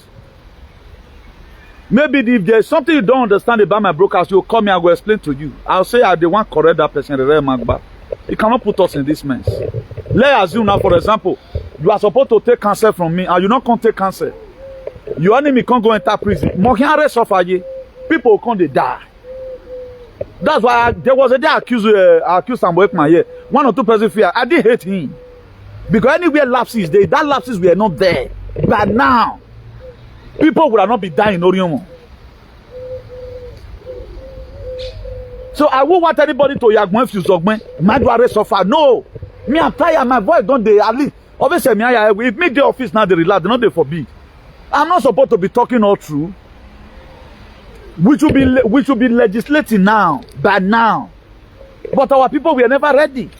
S1: Maybe if there's something you don't understand about my broadcast, you'll call me, I will explain to you. I'll say I the one correct that person, the real man back. You cannot put us in this mess. Let's assume now, for example, you are supposed to take cancer from me, and you not can't take cancer. Your enemy can't go enter prison. People can't die. That's why there was a day I accused some workman here. 1 or 2 persons fear. I didn't hate him. Because anywhere lapses there, that lapses were not there. But now, people would have not be dying in Orion. So I won't want anybody to yagwen if you zogwen. My dware suffer. No. Me I'm tired. My voice don't they at least. Obviously, if me the office now they relax, they not they forbid. I'm not supposed to be talking all true. We should be legislating now, but now. But our people were never ready.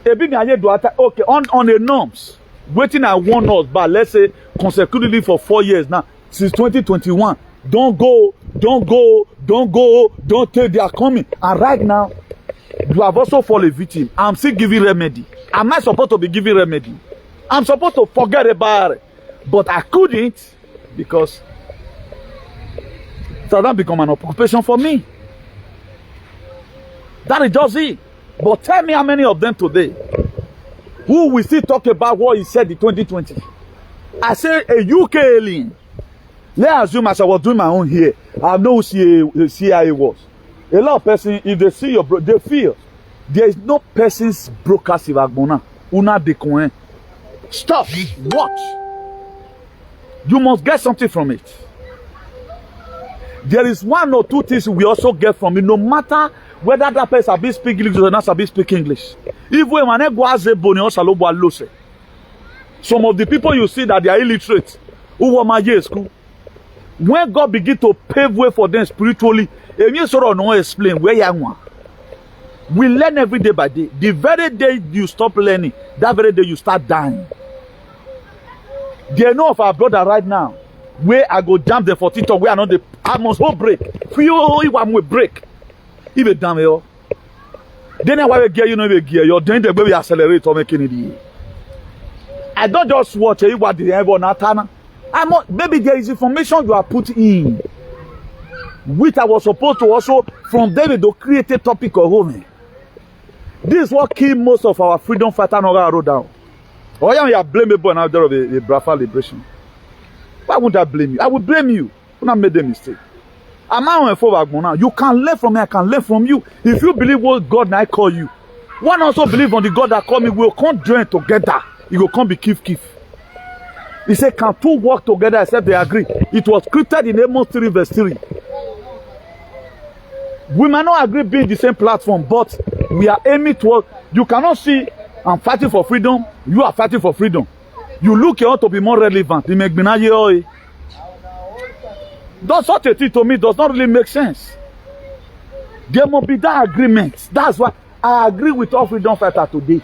S1: Okay, on the norms, waiting I warn us, but let's say consecutively for 4 years now, since 2021. Don't go, don't take, they are coming. And right now, you have also fallen victim. I'm still giving remedy. Am I supposed to be giving remedy? I'm supposed to forget about it. But I couldn't because it has become an occupation for me. That is just it. But tell me how many of them today who will still talk about what he said in 2020. I say a UK alien. Let's assume as I was doing my own here, I know who CIA was. A lot of persons, if they see your they feel there is no person's broadcast if Agbona. Una de coin. Stop. Watch. You must get something from it. There is 1 or 2 things we also get from it, no matter whether that person be speak English or not be speak English. If we some of the people you see that they are illiterate, who were my year school, When God begin to pave way for them spiritually, if you sort of no explain where you are. We learn every day by day. The very day you stop learning, that very day you start dying. They know of our brother right now, where I go jam the 14th of where I know the I must hold break. Few if I'm with break. If a damn yo. Then why we gear you know we gear you're doing the way we accelerate or making it. I don't just watch what the ever Natana. I'm not, maybe there is information you are put in, which I was supposed to also from David to create a topic of home. This is what killed most of our freedom fighter Nora wrote down. Or you are blamable now there of a Biafra liberation. Why would I blame you? I would blame you when I made a mistake. I'm not for now. You can learn from me, I can learn from you. If you believe what God I call you, one also believe on the God that call me, we'll come join together. You will come be kif. He said, can two work together except they agree? It was scripted in Amos 3 verse 3. We might not agree being the same platform, but we are aiming toward. You cannot see I'm fighting for freedom. You are fighting for freedom. You look here to be more relevant. That's such a thing to me does not really make sense. There must be that agreement. That's why I agree with all freedom fighters today.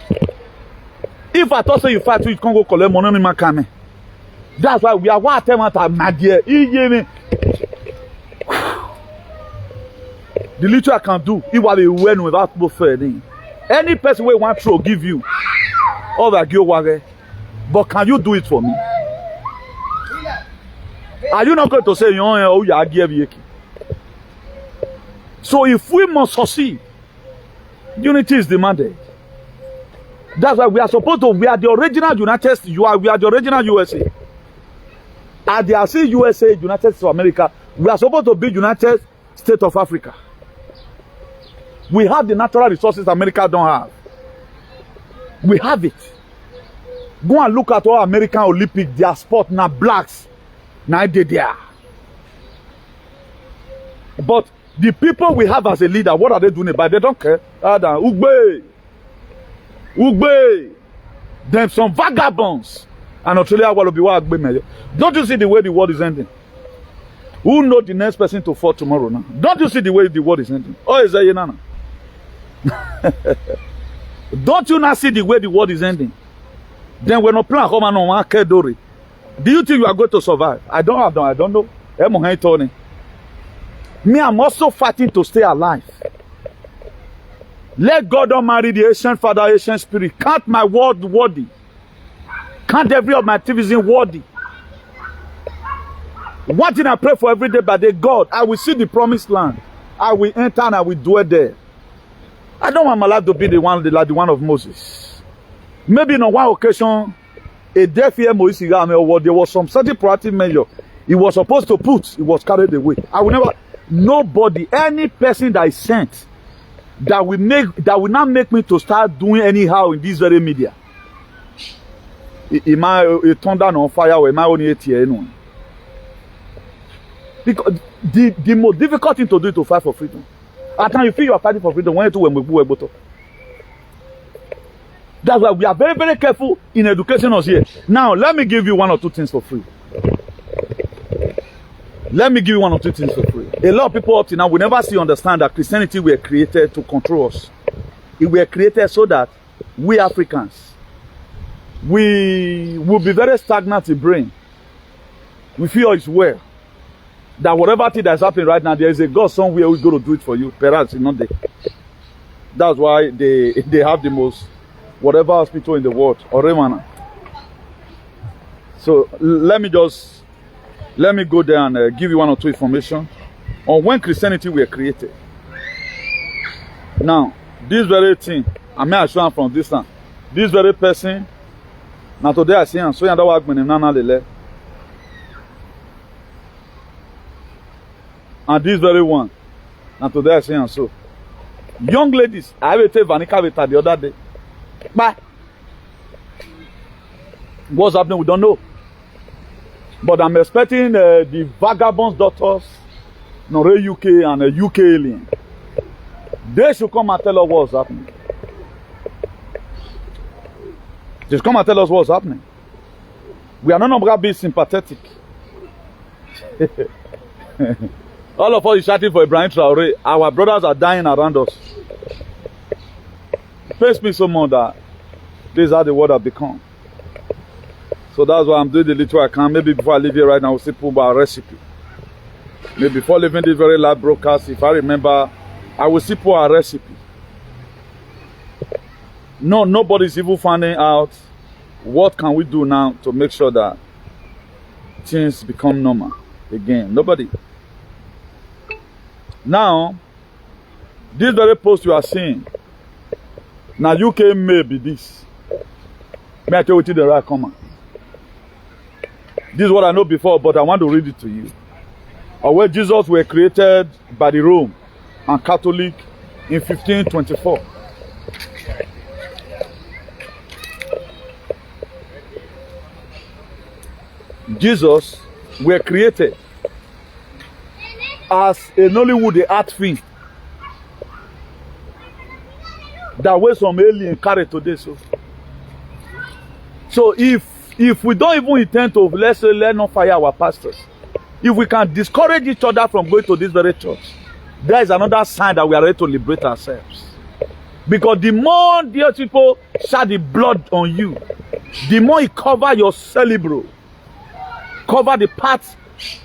S1: If I thought say you fight, you can't go collect money in my camera. That's why we are what my dear. The little I can do, it will be when without both fair. Any person will want to give you all that you want, but can you do it for me? Are you not going to say oh yeah, give you? So if we must succeed, unity is demanded. That's why we are supposed to. We are the original United States. We are the original USA. And they are still USA, United States of America. We are supposed to be United States of Africa. We have the natural resources America don't have. We have it. Go and look at all American Olympic, their sport now blacks. Now they there. But the people we have as a leader, what are they doing about? They don't care. Ugbe. Them some vagabonds. And Australia will be what. Don't you see the way the world is ending? Who knows the next person to fall tomorrow now? Don't you see the way the world is ending? Oh, is that Nana? Don't you not see the way the world is ending? Then we're not planning come on Kedori. Do you think you are going to survive? I don't know. Me, I'm also fighting to stay alive. Let God Almighty, the ancient Father, ancient Spirit, count my word worthy. Count every of my activism worthy. One thing I pray for every day by day, God, I will see the promised land. I will enter and I will dwell there. I don't want my life to be the one like the one of Moses. Maybe on one occasion, a deaf ear Moses, there was some certain proactive measure he was supposed to put, he was carried away. I will never, nobody, any person that is sent, that will not make me to start doing anyhow in this very media. Am I turned down on fire or am I only ATN? Because the most difficult thing to do is to fight for freedom. At times you feel you are fighting for freedom when you when that's why we are very, very careful in education us here. Now, let me give you one or two things for free. Let me give you one or two things for free. A lot of people up to now will never see understand that Christianity were created to control us. It were created so that we Africans, we will be very stagnant in brain. We feel it's well. That whatever thing that's happening right now, there is a God somewhere who's going to do it for you. Perhaps it's not there. That's why they have the most whatever hospital in the world or Remana. So let me go there and give you one or two information on when Christianity were created. Now, this very thing, I may show you from this time. This very person, now today I see him, so you know what I'm Nana. And this very one, now today I see him so. Young ladies, I have a Vanika with her the other day. But what's happening, we don't know. But I'm expecting the vagabonds daughters, Norway UK and UK alien. They should come and tell us what's happening. Just come and tell us what's happening. We are no longer being sympathetic. All of us is shouting for Ibrahim Traoré. Our brothers are dying around us. It pains me so much that this is how the world has become. So that's why I'm doing the little I can. Maybe before I leave here right now, we'll see PROBL recipe. Maybe before leaving this very live broadcast, if I remember, I will see PROBL recipe. No, nobody's even finding out what can we do now to make sure that things become normal again. Nobody. Now, this very post you are seeing, now UK may be this. May I tell you the right comment? This is what I know before, but I want to read it to you. Or where Jesus were created by the Rome and Catholic in 1524. Jesus were created as a Nollywood art film that way some alien carry today. So if we don't even intend to, let's say, let not fire our pastors, if we can discourage each other from going to this very church, there is another sign that we are ready to liberate ourselves. Because the more dear people shed the blood on you, the more it cover your cerebral, cover the parts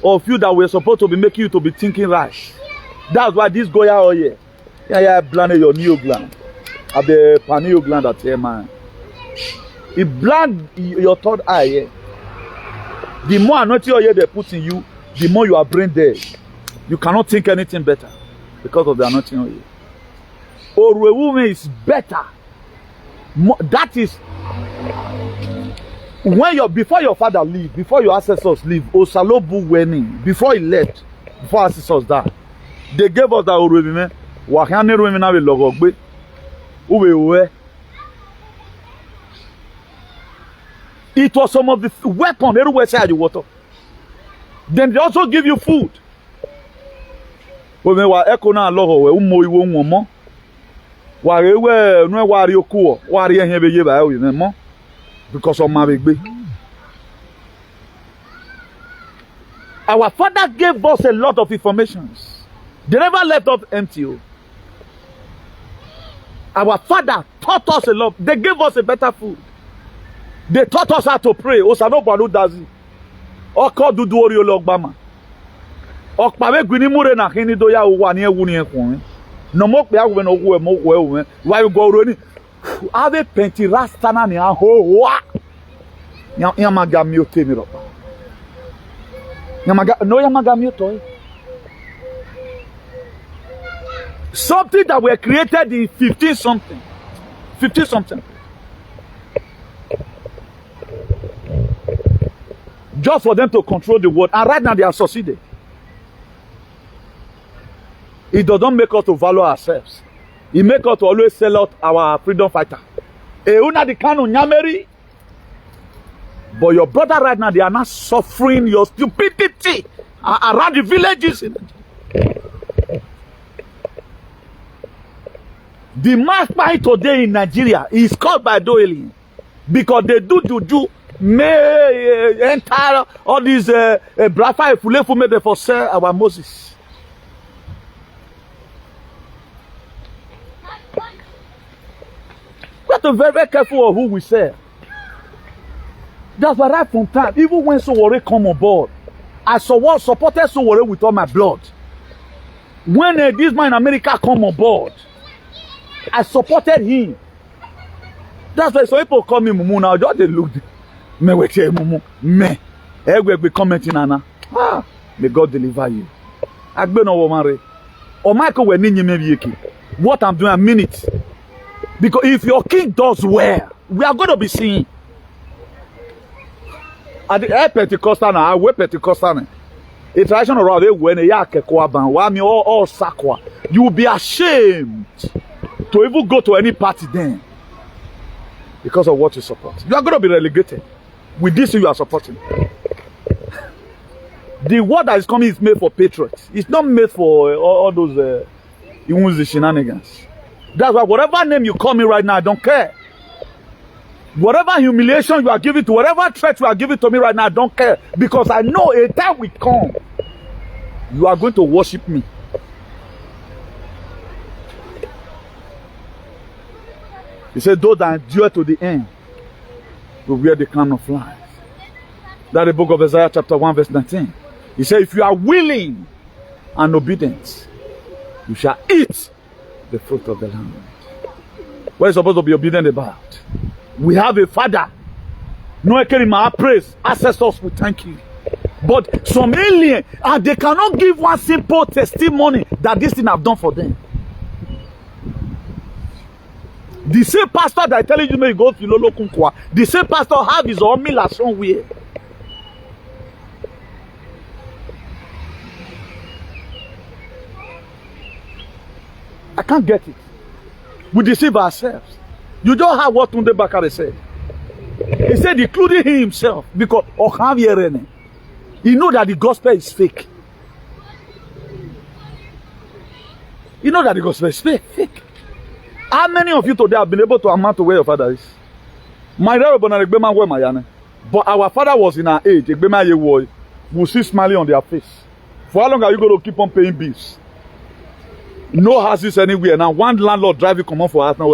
S1: of you that we're supposed to be making you to be thinking right. That's why this Goya oil here, blind your neo gland, at the pineal gland at here, man. It blind your third eye here. The more anointing oil they put in you, the more you are brain dead. You cannot think anything better because of the anointing oil. Or a woman is better. That is when before your father leave, before your ancestors leave, Osalobu winning, before he left, before ancestors died, they gave us that Orweme. Wakane Rweme na we logogbe. Uwe. It was some of the weapons everywhere inside the water. Then they also give you food. When we were echo na logo we umo iwo nwomo. Wa rewe no wari okuo, wari ehin beye ba we mo. Because of my baby. Our father gave us a lot of information. They never left us empty. Our father taught us a lot. They gave us a better food. They taught us how to pray. Osano Banu Dazi. Oko dudu ori ologbama. Okpawe gwini mure na kini doya uwa ni ewu ni ekun. No mo pe awu no wo mo wo. Why you go roni? Ave penti rastana ni aho wa. Yamaga mi otemi ropa. Yamaga mi otoy. Something that were created in 15 something. Just for them to control the world. And right now they have succeeded. It doesn't make us to value ourselves. It makes us to always sell out our freedom fighter. Nnamdi Kanu nyameri. But your brother right now, they are not suffering your stupidity around the villages. The mass fight today in Nigeria is called by Doyle because they do juju, may enter all these brafa fulefu made for sell our Moses. We have to be very, very careful of who we say. That's why right from time, even when Sowore come on board, I supported Sowore with all my blood. When this man in America come on board, I supported him. That's why some people call me Mumu now. Just they look. Me we say Mumu. Me. We be commenting Nana. May God deliver you. I be no woman. Or Michael we need me. What I'm doing, I mean it. Because if your king does well, we are going to be seeing. At the Pentecostal now, I wear Pentecostal. A traditional round when a yake kwaban, wa mi all sakwa. You will be ashamed to even go to any party then because of what you support. You are going to be relegated with this you are supporting. The word that is coming is made for patriots. It's not made for all those shenanigans. That's why whatever name you call me right now, I don't care. Whatever humiliation you are giving to, whatever threat you are giving to me right now, I don't care. Because I know a time will come You are going to worship me. He said, those that endure to the end will wear the crown of life. That's the book of Isaiah chapter 1 verse 19. He said, if you are willing and obedient, you shall eat the fruit of the land. What are you supposed to be obedient about? We have a father. No Ekerima, praise. Ancestors will thank you. But some alien, and they cannot give one simple testimony that this thing I've done for them. The same pastor that telling you may go to Lolo Kunkwa, the same pastor have his own meal somewhere. I can't get it. We deceive ourselves. You don't have what Tunde Bakar said. He said, including he himself, because he know that the gospel is fake. You know that the gospel is fake. How many of you today have been able to amount to where your father is? My dad, but our father was in our age. We'll see smiling on their face. For how long are you going to keep on paying bills? No houses anywhere. Now one landlord drive you come on for us now.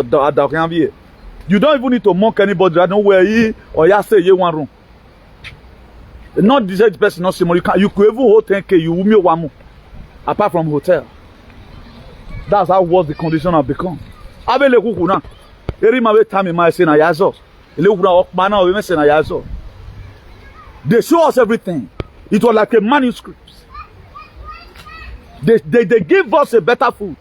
S1: You don't even need to mock anybody. I don't know where he or you say you one room. Not this person, not similar. You could even hold 10K. You will me one apart from hotel. That's how worse the condition have become. Abele kukuna. Eri mawe time ma say na yazo. Ele kukuna okmana we say na yazo. They show us everything. It was like a manuscript. They give us a better food.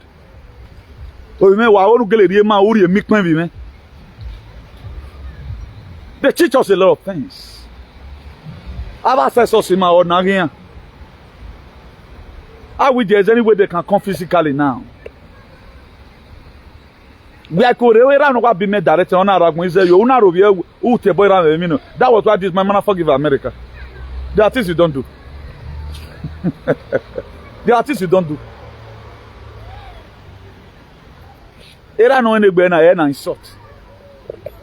S1: They teach us a lot of things. Our ancestors in my ordinary. Are we there's any way they can come physically now? We are going be made directly on our that was why this my man forgive America. There are things you don't do. There are things you don't do. Era no anywhere na insult.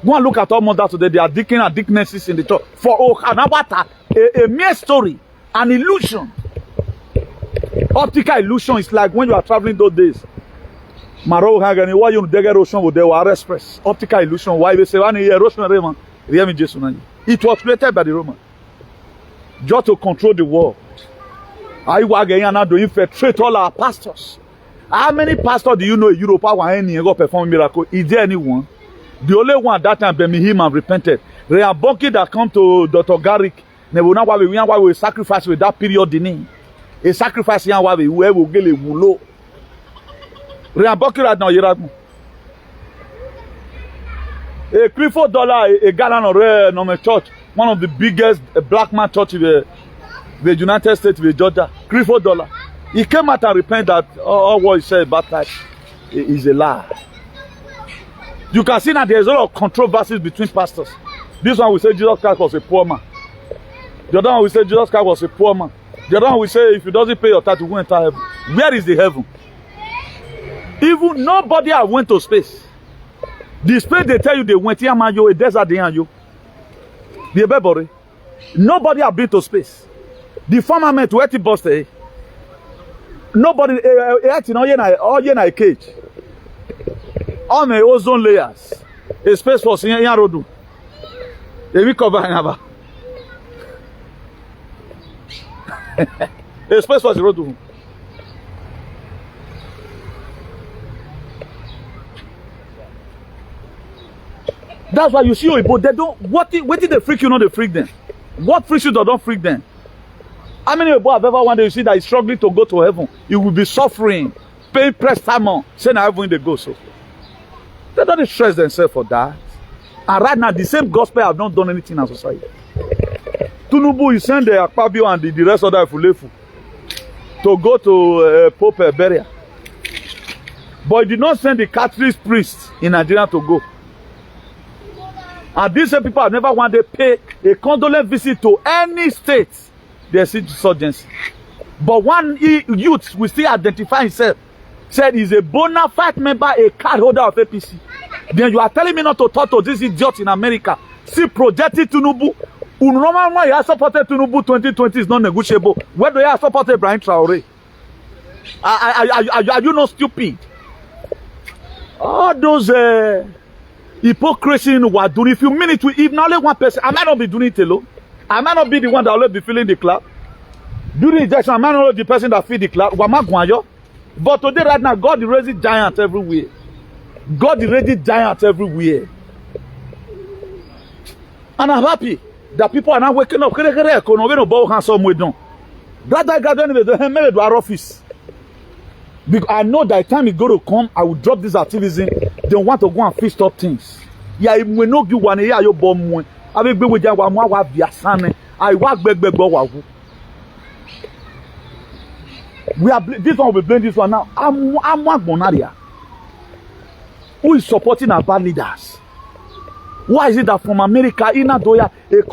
S1: Go and look at all mothers today. They are deacon and deaconesses in the church. For a mere story, an illusion. Optical illusion is like when you are traveling those days. Maro hangani why you dege ocean with the war express. Optical illusion. Why we say one year ocean Roman. It was created by the Romans just to control the world. I was now to infiltrate all our pastors. How many pastors do you know in Europe go perform miracle? Is there anyone? The only one at that time be him and repented. They are bunky that come to Dr. Garrick. They will not why we sacrifice with that period in a sacrifice here why we will get a wulo. They are bunky right now. A $3-4 a gallon of normal church, one of the biggest black man church in the United States, with Georgia, $3-4. He came out and repented that all what he said about that is a lie. You can see that there's a lot of controversies between pastors. This one will say Jesus Christ was a poor man. The other one will say Jesus Christ was a poor man. The other one will say if you doesn't pay your tithe, you won't enter heaven. Where is the heaven? Even nobody have went to space. The space they tell you they went here, man, you a desert there, you. The baby. Nobody have been to space. The firmament where it busted. Nobody acting all in a cage. On the ozone layers. A space force in Yarodu. They will cover another. A space force in Yarodu. That's why you see Oyibo, they don't, what did they freak you, not they freak them? What freaks you that don't freak them? How many people have ever wanted to see that he's struggling to go to heaven? He will be suffering, paying prestamon, saying I heaven they go so. They don't stress themselves for that. And right now, the same gospel have not done anything in society. Tinubu is sent the Akpabio and the rest of the Fulefu to go to Pope burial. But he did not send the Catholic priests in Nigeria to go. And these same people have never wanted to pay a condolence visit to any state. There's insurgency. But one youth will still identify himself. Said he's a bona fide member, a card holder of APC. Then you are telling me not to talk to this idiot in America. See, projected Tinubu. Normally, you have supported Tinubu 2020 is not negotiable. Where do you have supported Ibrahim Traoré? Are you not stupid? All those hypocrisy in what doing. If you mean it, if not only one person, I might not be doing it alone. I might not be the one that will be feeling the clap. During the injection, I might not be the person that feel the clap. But today, right now, God is raising giants everywhere. God is raising giants everywhere. And I'm happy that people are now waking up. That office. Because I know that the time is going to come, I will drop this activism. They want to go and fix up things. Yeah, we know you want to hear your bomb. I will be with you. I work back. We are this one will be playing this one now. I'm one Bonaria. Who is supporting our bad leaders? Why is it that from America, in Adoya, a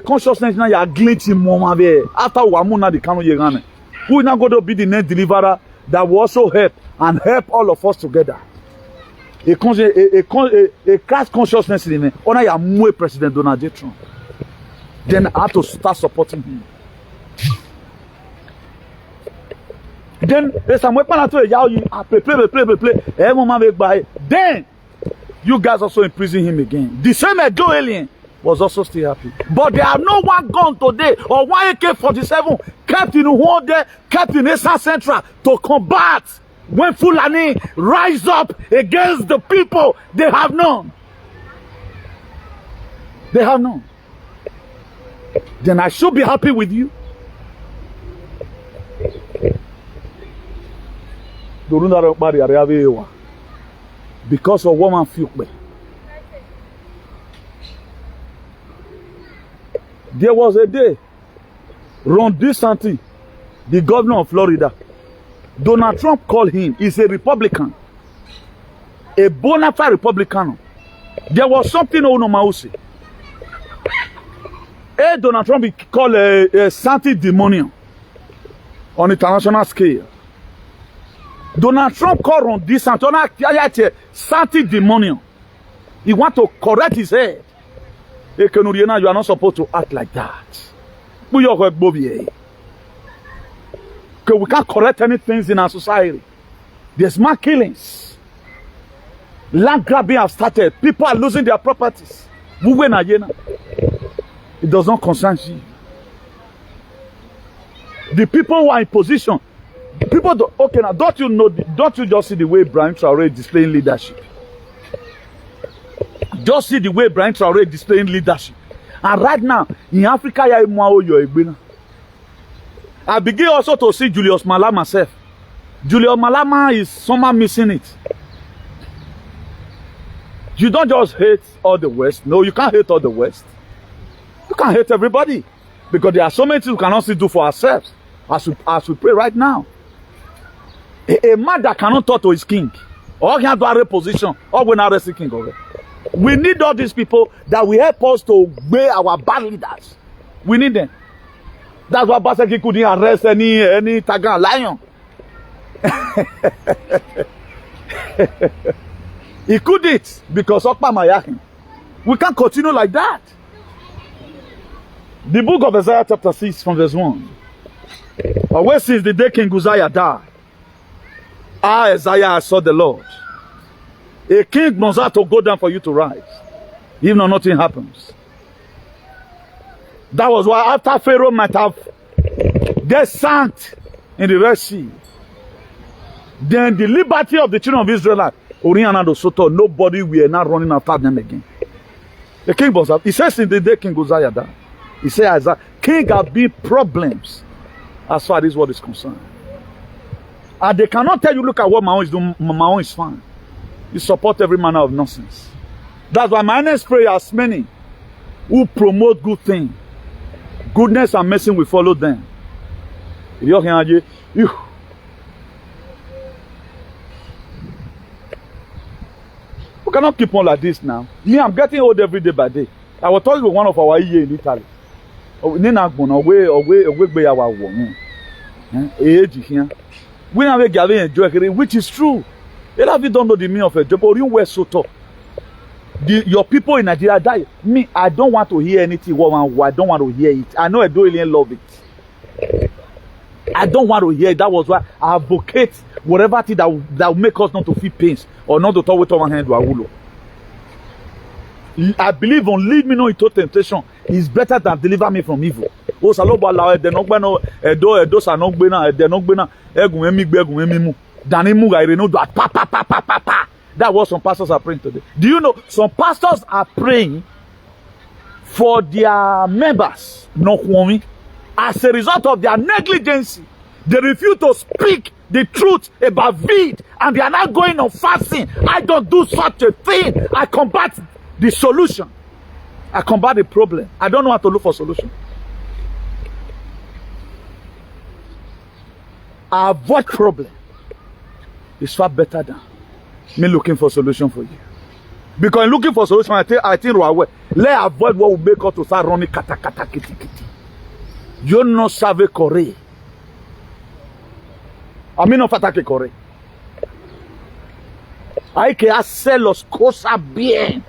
S1: consciousness now you are glinting more after Wamuna the Kanu Yegane? Who is now going to be the next deliverer that will also help and help all of us together? A class consciousness in it. Honor your more President Donald J. Trump. Then I have to start supporting him. Then some weapon to play. Then you guys also imprison him again. The same as Joe Alien was also still happy. But there are no one gun today or one AK-47 kept in Wode, kept in Ancestral to combat when Fulani rise up against the people they have known. They have known. Then I should be happy with you. Because of woman fuel. There was a day, Ron DeSantis, the governor of Florida, Donald Trump called him. He's a Republican, a bona fide Republican. There was something on Mausi. Donald Trump called a Santi demonium on international scale. Donald Trump called on this Santi demonium. He want to correct his head. You are not supposed to act like that. Because we can't correct anything in our society. There's mass killings. Land grabbing have started. People are losing their properties. It does not concern you. The people who are in position, people do, okay now, don't you just see the way Ibrahim Traoré is displaying leadership? Just see the way Ibrahim Traoré is displaying leadership. And right now, in Africa, I begin also to see Julius Malema myself. Julius Malema is somehow missing it. You don't just hate all the West. No, you can't hate all the West. You can't hate everybody. Because there are so many things we cannot still do for ourselves. As we pray right now. A man that cannot talk to his king. Or he has to have a position. Or we're not a king already. We need all these people that will help us to obey our bad leaders. We need them. That's why Basaki couldn't arrest any Tagan lion. He couldn't because Okpa Mayakin. We can't continue like that. The book of Isaiah chapter 6 from verse 1. Away since the day King Uzziah died, I, Isaiah, saw the Lord. A king must have to go down for you to rise. Even though nothing happens. That was why after Pharaoh might have get sunk in the Red Sea, then the liberty of the children of Israel, Oriana Soto, nobody will not running after them again. The king must have. He says in the day King Uzziah died, he said, Isaiah, king have been problems as far as this world is concerned. And they cannot tell you, look at what my own is doing, my own is fine. You support every manner of nonsense. That's why my next prayer as many who promote good things. Goodness and mercy will follow them. We cannot keep on like this now. Me, I'm getting old every day by day. I was talking with one of our EA in Italy. We never enjoy, which is true. A lot of you don't know the meaning of a job, or you were so tough. Your people in Nigeria die. Me, I don't want to hear anything. I don't want to hear it. I know I don't really love it. I don't want to hear it. That was why I advocate whatever thing that will make us not to feel pains or not to talk with our hand. I believe on lead me not into temptation is better than deliver me from evil. Oh, salobo Allah, they no gbeno, edo sa no gbena, they no gbena, egun emi gbe egun emi mu. Dani mu ga ire no do pa. That's what some pastors are praying today. Do you know some pastors are praying for their members, no women, as a result of their negligence? They refuse to speak the truth about VID, and they are not going on fasting. I don't do such a thing. I combat the solution. I combat the problem. I don't know how to look for solution. I avoid problem. It's far better than me looking for solution for you. Because in looking for solution, I think right. Let's avoid what will make us to start running kata kiti. You no savez correct. A mí no falta que correr. Hay que hacer las cosas bien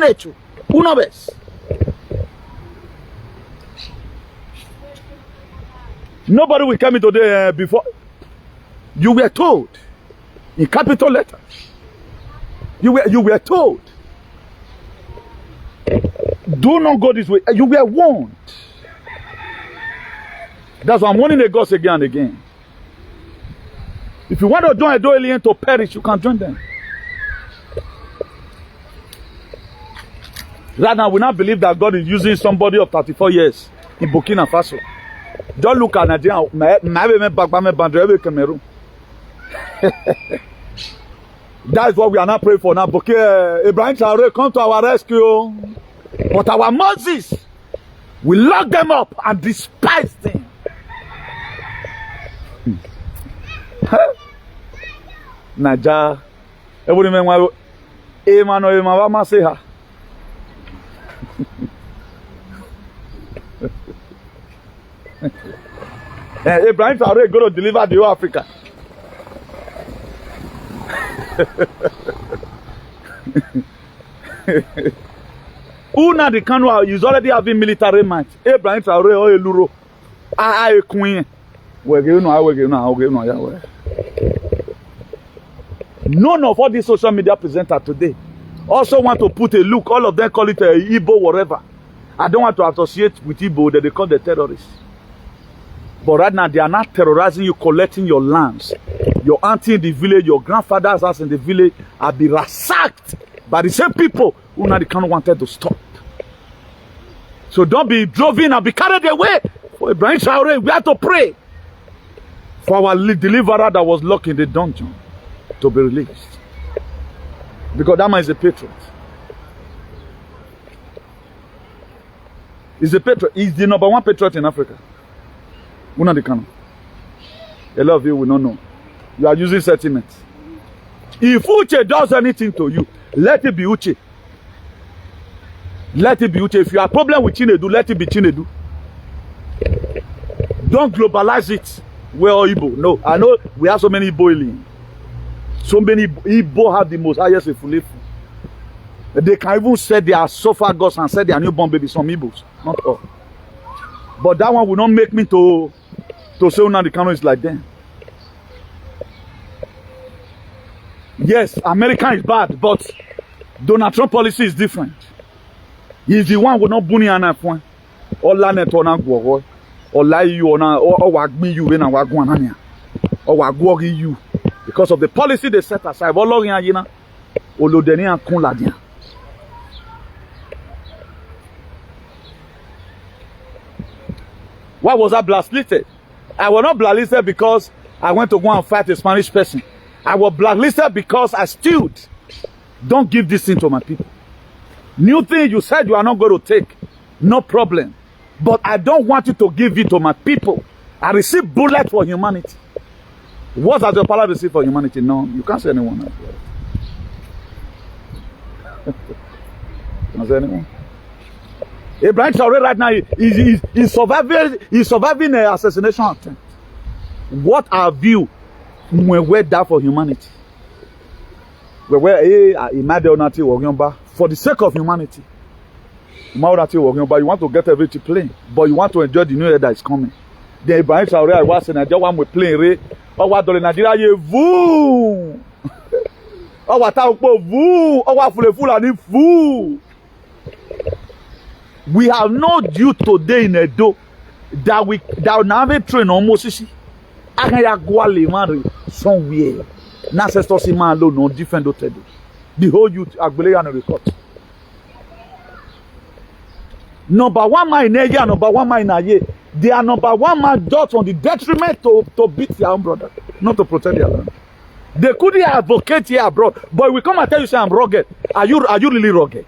S1: hecho, una vez. Nobody will come in today before. You were told in capital letters. You were told. Do not go this way. You were warned. That's why I'm warning the gods again and again. If you want to join a alien to perish, you can join them. Right now, we now believe that God is using somebody of 34 years in Burkina Faso. Don't look at Nigeria. That is what we are now praying for now. Ibrahim TRAORÉ, come to our rescue. But our Moses, we lock them up and despise them. Naja, everybody man, Emmanuel, Maseha. Ibrahim TRAORÉ going to deliver the whole Africa. Nnamdi Kanu is already having military might. Ibrahim TRAORÉ or Eluro. I queen. None of all these social media presenters today also want to put a look. All of them call it a Igbo whatever. I don't want to associate with Igbo that they call the terrorists. But right now they are not terrorizing you, collecting your lands. Your auntie in the village, your grandfather's house in the village are being ransacked by the same people who Nnamdi Kanu wanted to stop. So don't be driven and be carried away. For Ibrahim TRAORÉ, we have to pray for our deliverer that was locked in the dungeon to be released. Because that man is a patriot. He's a patriot. He's the #1 patriot in Africa. Nnamdi Kanu. A lot of you will not know. You are using sentiments. If Uche does anything to you, let it be Uche. Let it be Uche. If you have a problem with Chinedu, let it be Chinedu. Don't globalize it. We're all Igbo. No, I know we have so many Igbo in. So many Igbo have the most highest Efulefu. They can even say they are esophagus and say they are newborn babies. Some Igbos, not all. But that one will not make me to say Nnamdi Kanu is like them. Yes, America is bad, but Donald Trump policy is different. He's the one who not bunny and point. All la net on go or lie you on or wagmi you when I wagwan or wagwogi you because of the policy they set aside. What was I blacklisted? I was not blacklisted because I went to go and fight a Spanish person. I was blacklisted because I stood. Don't give this thing to my people. New thing you said you are not going to take. No problem. But I don't want you to give it to my people. I receive bullet for humanity. What has your power received for humanity? No, you can't say anyone else. Can't say anyone. Ibrahim TRAORÉ right now is surviving an assassination attempt. What have you when we're there for humanity? For the sake of humanity. You want to get everything plain, but you want to enjoy the new year that is coming. Then Ibrahim Traoré, I was in Nigeria, one we playing Ray. Or what do Nigeria, you voo. Or what I go voo. Or what full and voo. We have no youth today in Edo that will have a train almost. I can go somewhere. Ancestral man alone, no different. The whole youth are going to report. Number one man in Nigeria, number one man in Aye. They are number one man just on the detriment to beat their own brother, not to protect their land. They couldn't advocate here abroad, but we come and tell you, say I'm rugged. Are you really rugged?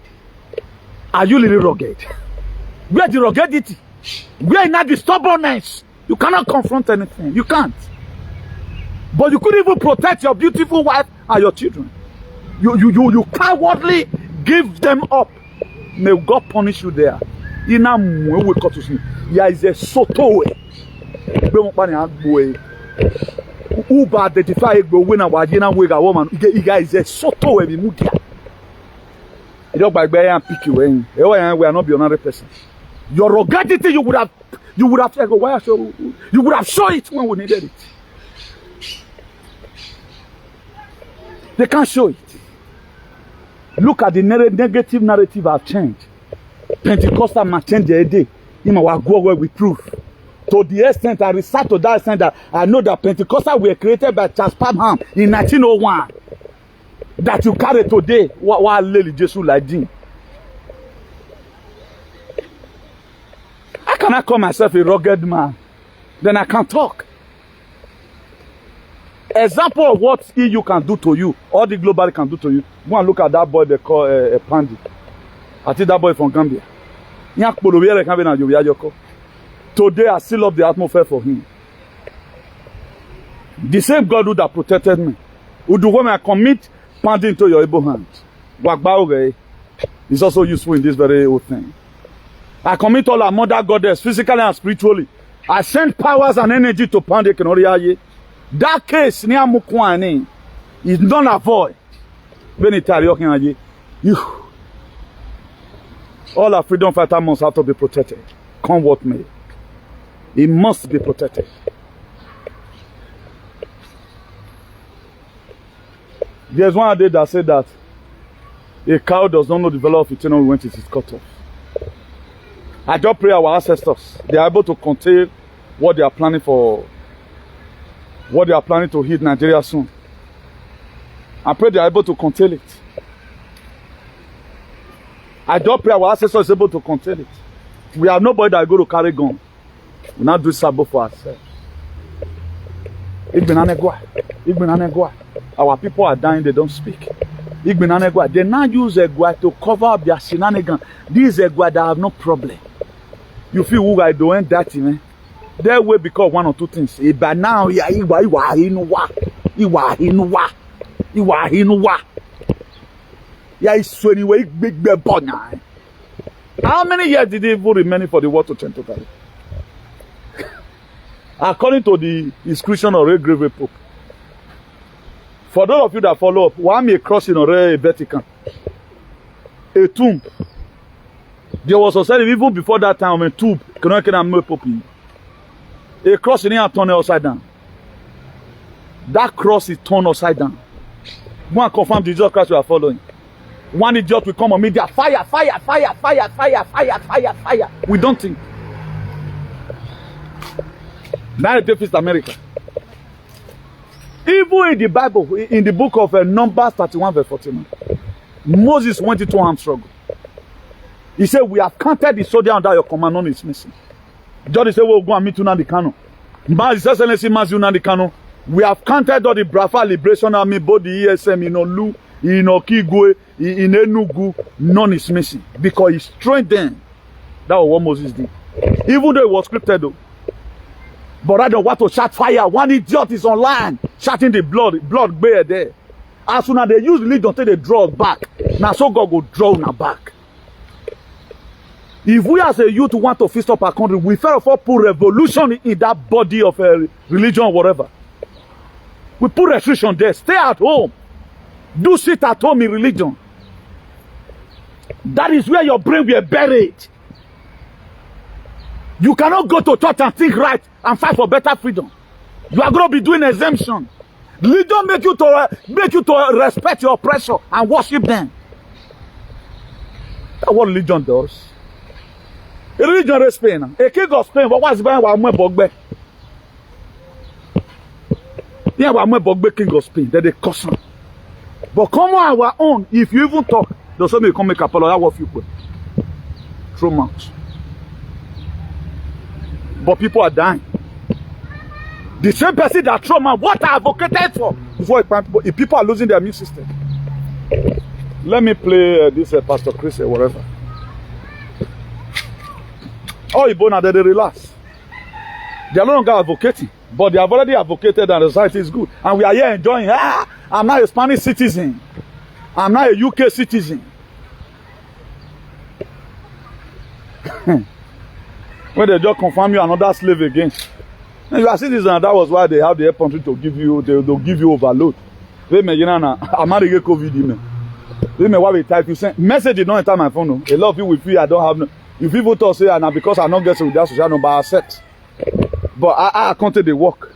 S1: Are you really rugged? Where the ruggedity? Where is not the stubbornness? You cannot confront anything. You can't. But you couldn't even protect your beautiful wife and your children. You cowardly give them up. May God punish you there. There is a soto. Uber identify a winner wagina wega woman. You guys a soto every mutia. You don't buy and pick you in. We are not be another person. Your ruggedity you would have you would have shown it when we needed it. They can't show it. Look at the negative narrative have changed. Pentecostal must change their day. Him will go away with proof. To the extent I research to that extent that I know that Pentecostal were created by Charles Parham in 1901. That you carry today. What Lily Jesus like Dean. I cannot call myself a rugged man. Then I can't talk. Example of what EU can do to you, all the global can do to you. Go and look at that boy they call a Pandi. I think that boy from Gambia. Today I still love the atmosphere for him. The same God who that protected me, who do when I commit Pandi into your able hands. Wagbaoge is also useful in this very old thing. I commit all our mother goddess, physically and spiritually. I send powers and energy to Pandi Kenoriaye. That case near Mukwani is not avoid. All our freedom fighters must have to be protected. Come what may. It must be protected. There's one day that said that a cow does not know the value of eternal when it is cut off. I just pray our ancestors, they are able to contain what they are planning for. What they are planning to hit Nigeria soon. I pray they are able to contain it. I don't pray our ancestors is able to contain it. We have nobody that is going to carry gun. We not do sabo for ourselves. Our people are dying, they don't speak. They now use Egwa to cover up their shenanigans. These Egwa that have no problem. You feel who I doing that, man? There will because one or two things. But now, how many years did it even remain for the war to change totally? According to the inscription of a grave pope. For those of you that follow up, one may cross in a Vatican, a tomb. There was a society even before that time a tomb. A cross in here turned upside down. That cross is turned upside down. One confirm Jesus Christ you are following. One idiot will come on media. Fire, fire, fire, fire, fire, fire, fire, fire. We don't think. Now they face America. Even in the Bible, in the book of Numbers 31 verse 49, Moses went into armed struggle. He said, we have counted the soldier under your command, none is missing. Judge said, we'll go and meet Nnamdi Kanu. Nnamdi Kanu. We have counted all the Biafra Liberation Army, both the ESM, in Olu, in Okigwe, in Enugu, none is missing. Because he strengthened them. That was what Moses did. Even though it was scripted though. But I don't want to shout fire. One idiot is online, shouting the blood bear there. As soon as they use religion, take the draw back. Now so God will draw now back. If we as a youth want to fix up our country, we first of all put revolution in that body of religion or whatever. We put restriction there. Stay at home. Do sit at home in religion. That is where your brain will be buried. You cannot go to church and think right and fight for better freedom. You are going to be doing exemption. Religion make you to respect your oppressor and worship them. That's what religion does. A religion is Spain. A king of Spain, but what's behind one bogbe? Yeah, one bogbe king of Spain. They're the custom. But come on our own, if you even talk, there's somebody come make a apology of you put. Throw much. But people are dying. The same person that throw man, what I advocated for before if people are losing their immune system. Let me play this Pastor Chris or whatever. Oh, Ibona, they relax. They are no longer advocating, but they have already advocated and the society is good. And we are here enjoying. I'm not a Spanish citizen. I'm not a UK citizen. When they just confirm you another slave again. And you are citizen, and that was why they have the air country to give you, they'll give you overload. They may, I'm not a COVID email. They may why we type you send message did not enter my phone. No. A lot of people will feel I don't have no. If people talk say now because I not get with that social number I accept. But I counted the work.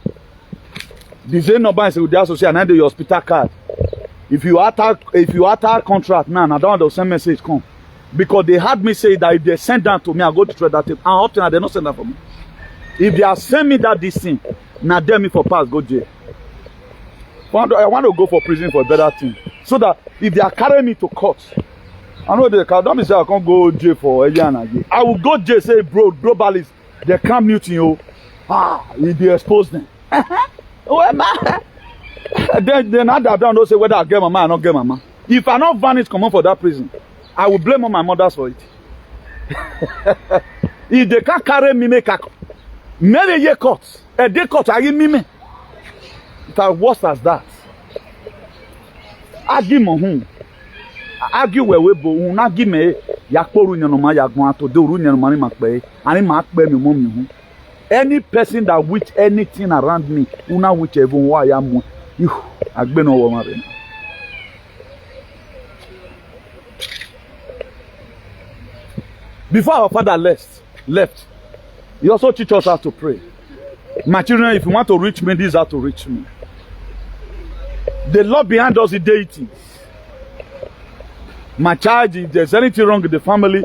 S1: The same number is with the social and then the hospital card. If you attack contract now, I don't want to send message come. Because they had me say that if they send that to me, I go to trade that tape. And often they don't send that for me. If they are send me that this thing, now dare me for pass, go jail. I want to go for prison for a better thing. So that if they are carrying me to court, I know they can't. Don't be say I can't go jail for a year and a year. I will go jail, say, bro, globalists, they can't mute you. If they expose them. Then I don't say whether I get mama or not get mama. If I not vanish, come on for that prison, I will blame all my mothers for it. If they can't carry me, make a many year court, a day court, I give me. It's as worse as that. Argue my argue where we go, not give me Yakoru Yanoma Yagwan to do Runyan Makbe, and Mark Bemi. Any person that with anything around me, una whichever why I am, I've been over marine. Before our father left, he also teach us how to pray. My children, if you want to reach me, this is how to reach me. The Lord behind us is deity. My child, if there's anything wrong with the family,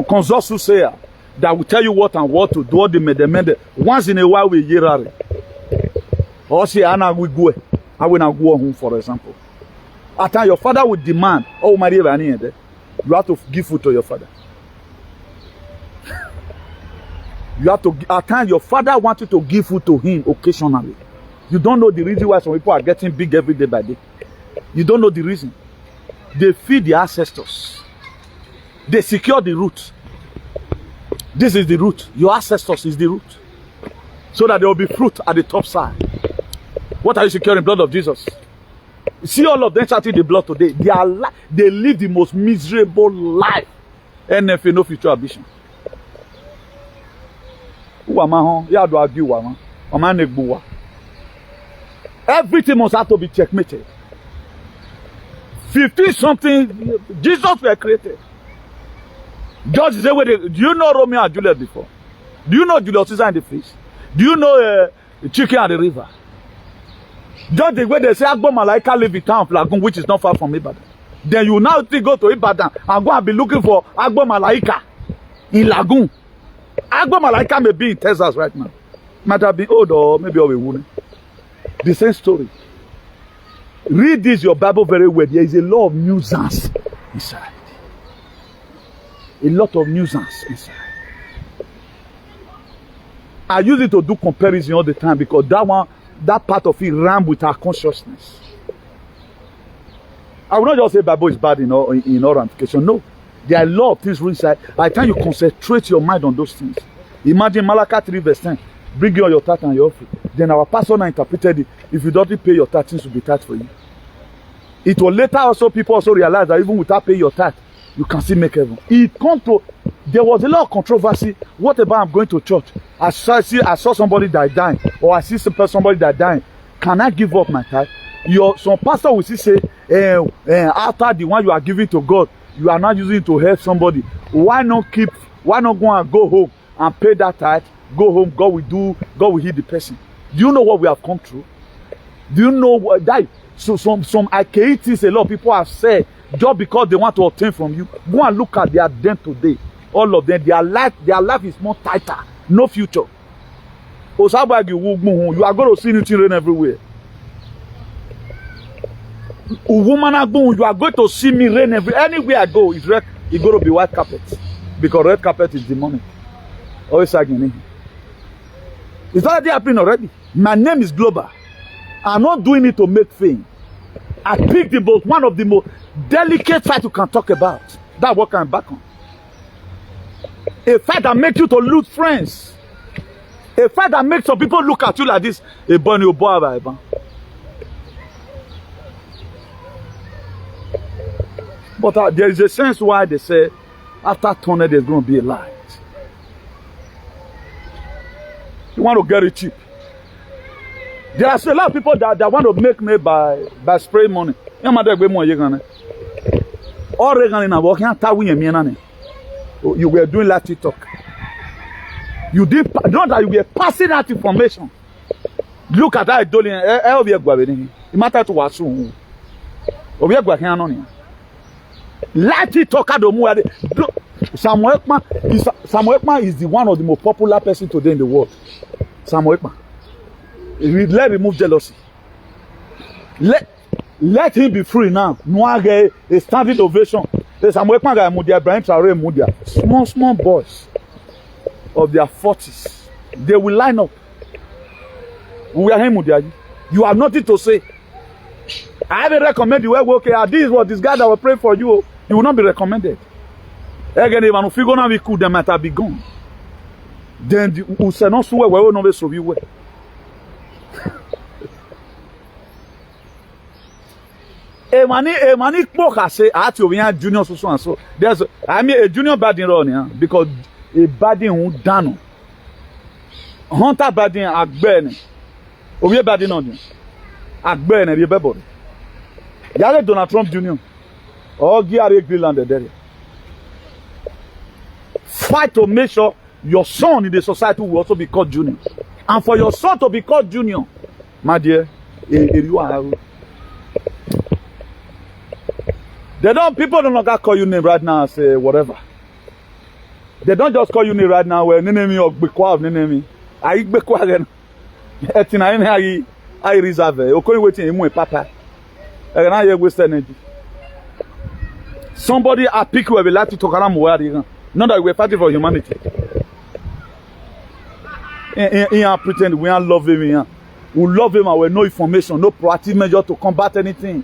S1: consult Suseya that will tell you what and what to do. What they made. Once in a while, we hear it. Or say, Anna, we go. I will not go home, for example. At time, your father would demand, oh, Maria, you have to give food to your father. You have to, at times, your father wants you to give food to him occasionally. You don't know the reason why some people are getting big every day by day. You don't know the reason. They feed their ancestors. They secure the root. This is the root. Your ancestors is the root. So that there will be fruit at the top side. What are you securing? Blood of Jesus. See all of them shouting the blood today. They live the most miserable life. NFA, no future ambition. Everything must have to be checkmated. 50 something, Jesus were created. Judge is away. Do you know Romeo and Juliet before? Do you know Julius Caesar and the fish? Do you know the chicken and the river? Just the way they say Agbo Malaika live in town of Lagoon, which is not far from Ibadan. Then you now go to Ibadan and go and be looking for Agbo Malaika in Lagoon. Agbo Malaika may be in Texas right now. Might have been old or maybe of a woman. The same story. Read this your Bible very well. There is a lot of nuisance inside. A lot of nuisance inside. I use it to do comparison all the time because that part of it ran with our consciousness. I will not just say Bible is bad in all ramifications. No. There are a lot of things inside. By the time you concentrate your mind on those things. Imagine Malachi 3 verse 10. Bring you your tithe and your offering. Then our pastor now interpreted it. If you don't pay your tithe, things will be tithe for you. It will later also people also realize that even without paying your tithe, you can still make heaven. There was a lot of controversy. What about I'm going to church? I saw somebody that dying, or I see somebody that dying. Can I give up my tithe? Some pastor will say, after the one you are giving to God, you are not using it to help somebody. Why not go and go home and pay that tithe, go home, God will heal the person. Do you know what we have come through? Do you know what that? So some archaic things a lot of people have said just because they want to obtain from you. Go and look at their them today. All of them, their life is more tighter, no future. You are going to see anything rain everywhere. You are going to see me rain anywhere I go. It's going to be white carpet, because red carpet is demonic. Always again. It's already happening already. My name is Global. I'm not doing it to make fame. I picked the most, one of the most delicate fights you can talk about. That's what I'm back on. A fight that makes you to lose friends. A fight that makes some people look at you like this. But there is a sense why they say after TUNDE there's going to be a light. You want to get it cheap. There are a lot of people that want to make me by spraying money. You were doing that TikTok. You did not that you were passing that information. Look at that dolly. It matter to us. Let TikTok Samuel Ekman is the one of the most popular person today in the world. Samuel Ekman. Let remove jealousy. Let him be free now. No get a standing ovation. Samuel Ekman guy Mudia, Ibrahim TRAORÉ Mudia. Small boys of their 40s. They will line up. We are him Mudia. You have nothing to say. I haven't recommended you. Okay, this is what this guy that will pray for you. You will not be recommended. Again, if you figure out we could, they might have be gone. Then we say not swear we will not be so we will. A money poker say I have to be a junior so and so. There's a junior badding run here because a badding won't done. Hunter badding agbene. Obi badding on you. Agbene the bebody. Yale Donald Trump Jr. Or Gary Greenland there. Fight to make sure your son in the society will also be called junior. And for your son to be called junior, my dear, you are. People don't longer call you name right now and say whatever. They don't just call you name right now where name or Bekwa name. I Bekwa again. Etina I reserve. Okay, waiting him papa. And I waste energy. Somebody I pick you will like to talk around where not that we're fighting for humanity. He pretend we are loving him. We love him and we no information, no proactive measure to combat anything.